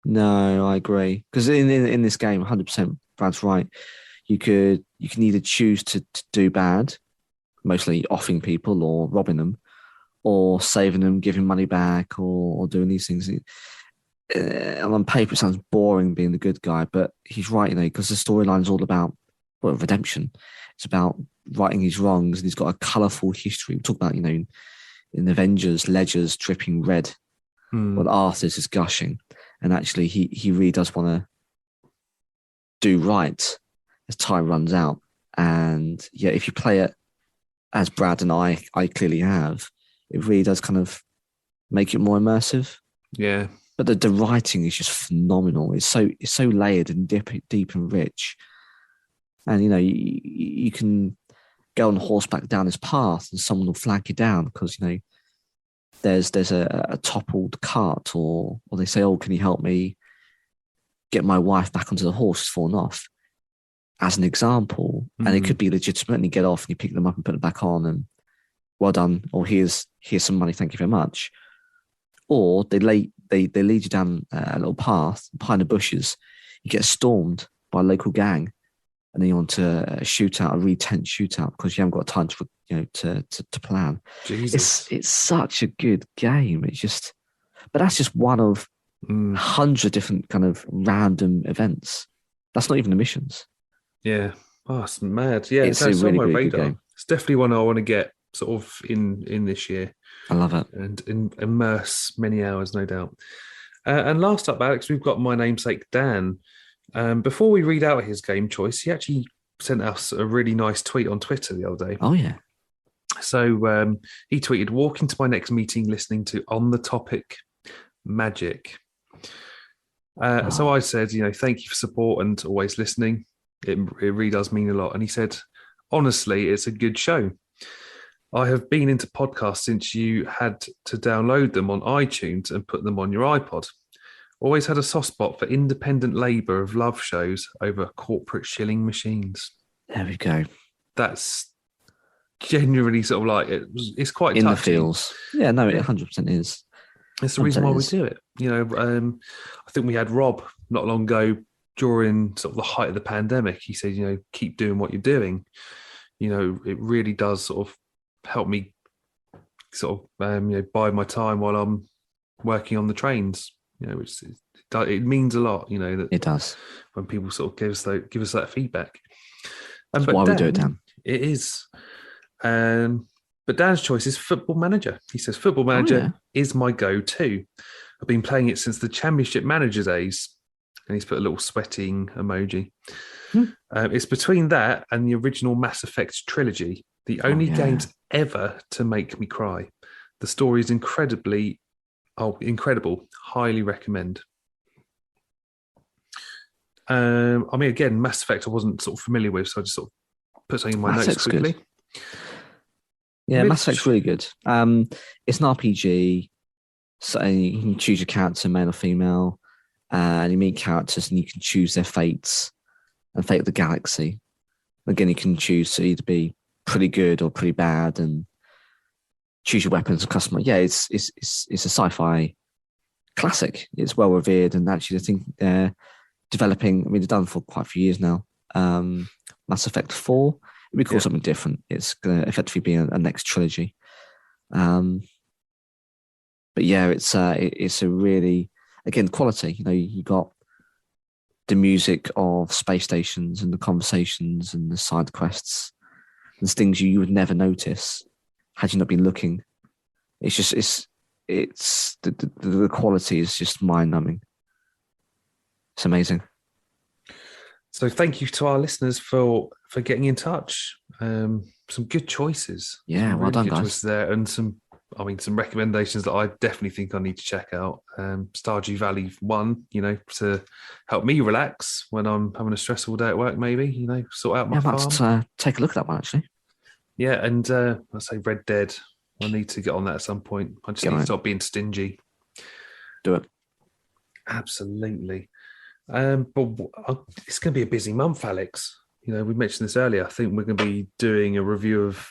No, I agree. Because in this game, 100%, Brad's right. You can either choose to do bad, mostly offing people or robbing them, or saving them, giving money back, or doing these things. And on paper, it sounds boring being the good guy, but he's right, because the storyline is all about redemption. It's about righting his wrongs, and he's got a colourful history. We talk about, in Avengers, ledgers dripping red, Hmm. while Arthur's is gushing. And actually, he really does want to do right as time runs out. And yeah, if you play it as Brad and I clearly have, it really does kind of make it more immersive. Yeah. But the writing is just phenomenal. It's so layered and deep and rich. And you can go on horseback down this path, and someone will flag you down because there's a toppled cart, or they say, "Oh, can you help me get my wife back onto the horse? It's fallen off." As an example, and it could be legitimate, and you get off and you pick them up and put them back on, and well done, or here's some money, thank you very much. Or they lead you down a little path behind the bushes. You get stormed by a local gang, and then you want to shoot out a really tense shootout because you haven't got time to plan. Jesus. It's such a good game. It's just, but that's just one of 100 different kind of random events. That's not even the missions. Yeah. Oh, it's mad. Yeah, It's so a it's really, on my really good radar. game. It's definitely one I want to get sort of in this year I love it. and immerse many hours, no doubt. And last up, Alex, we've got my namesake Dan. Before we read out his game choice, he actually sent us a really nice tweet on Twitter the other day. Oh yeah. So he tweeted, "Walking to my next meeting, listening to On the Topic Magic." So I said, thank you for support and always listening. It really does mean a lot. And he said, honestly, it's a good show. I have been into podcasts since you had to download them on iTunes and put them on your iPod. Always had a soft spot for independent labour of love shows over corporate shilling machines. There we go. That's genuinely sort of like it's quite in touching. The feels. Yeah, no, it 100% is. It's the reason why we do it. I think we had Rob not long ago during sort of the height of the pandemic. He said, keep doing what you're doing. It really does sort of help me sort of, bide my time while I'm working on the trains, which it means a lot, that it does when people sort of give us that feedback. That's why we do it, Dan. It is. But Dan's choice is Football Manager. He says, Football Manager is my go-to. I've been playing it since the Championship Manager days. And he's put a little sweating emoji. It's between that and the original Mass Effect trilogy, the only games ever to make me cry. The story is incredible. Highly recommend. Again, Mass Effect I wasn't sort of familiar with, so I just sort of put something in my notes quickly. Good. Yeah, Mass Effect's really good. It's an RPG, so you can choose your character, male or female, and you meet characters and you can choose their fates and fate of the galaxy. Again, you can choose to either be pretty good or pretty bad and choose your weapons and customer. Yeah, it's a sci-fi classic. It's well revered, and actually I think they're developing, they've done for quite a few years now. Mass Effect 4, we call something different. It's going to effectively be a next trilogy. But yeah, it's a really, again, quality. You got the music of space stations and the conversations and the side quests and things you would never notice had you not been looking. It's just it's the quality is just mind numbing. It's amazing. So thank you to our listeners for getting in touch. Some good choices. Yeah, well done, guys. There, and some recommendations that I definitely think I need to check out. Stardew Valley 1, to help me relax when I'm having a stressful day at work, maybe, sort out my farm. I might take a look at that one, actually. Yeah, and I'd say Red Dead. I need to get on that at some point. I just need to stop being stingy. Do it. Absolutely. It's going to be a busy month, Alex. You know, we mentioned this earlier. I think we're going to be doing a review of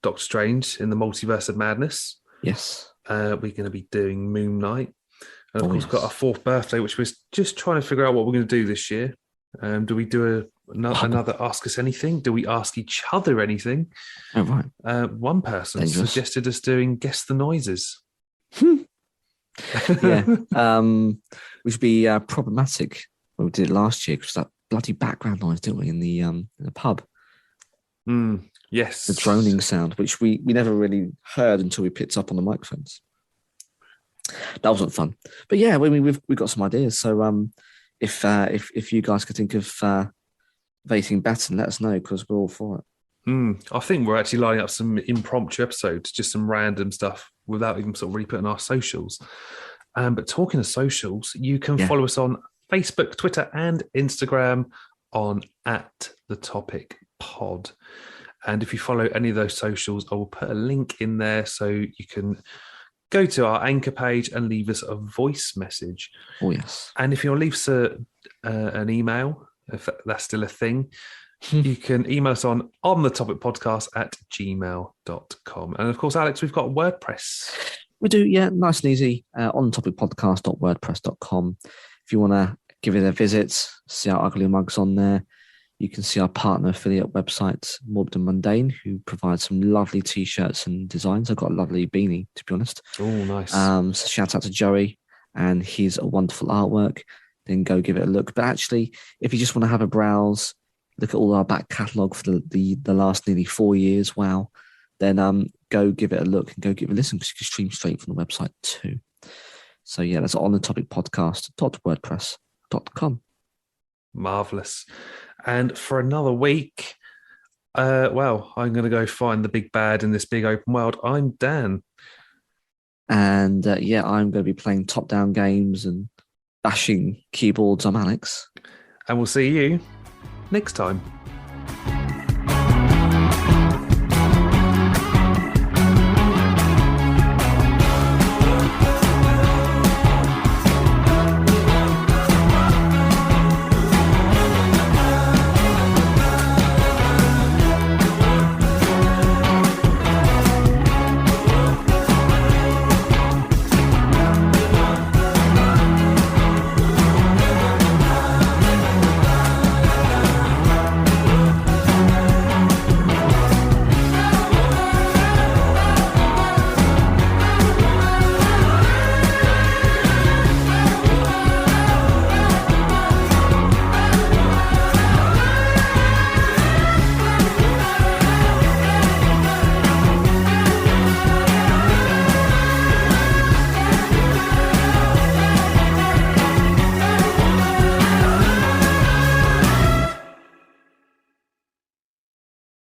Doctor Strange in the Multiverse of Madness. Yes. We're going to be doing Moon Knight. And of course, yes. got our 4th birthday, which we're just trying to figure out what we're going to do this year. Do we do another Ask Us Anything? Do we ask each other anything? Oh, right. One person suggested us doing Guess the Noises. Yeah. Which would be problematic when we did it last year, because that bloody background noise, didn't we, in the pub? Yes. The droning sound, which we never really heard until we picked up on the microphones. That wasn't fun. But yeah, we've got some ideas. So if you guys could think of anything better, let us know, because we're all for it. I think we're actually lining up some impromptu episodes, just some random stuff without even sort of really putting our socials. But talking of socials, you can follow us on Facebook, Twitter, and Instagram on @TheTopicPod. And if you follow any of those socials, I will put a link in there so you can go to our Anchor page and leave us a voice message. Oh, yes. And if you want to leave us an email, if that's still a thing, you can email us on thetopicpodcast@gmail.com. And of course, Alex, we've got WordPress. We do, yeah, nice and easy. onthetopicpodcast.wordpress.com. If you want to give it a visit, see our ugly mugs on there. You can see our partner affiliate website, Morbid and Mundane, who provides some lovely t-shirts and designs. I've got a lovely beanie, to be honest. Oh, nice. So shout out to Joey and his wonderful artwork. Then go give it a look. But actually, if you just want to have a browse, look at all our back catalogue for the last nearly 4 years, wow, then go give it a look and go give it a listen, because you can stream straight from the website too. So yeah, that's on the topic podcast.wordpress.com. Marvellous. And for another week, I'm going to go find the big bad in this big open world. I'm Dan. And I'm going to be playing top-down games and bashing keyboards. I'm Alex. And we'll see you next time.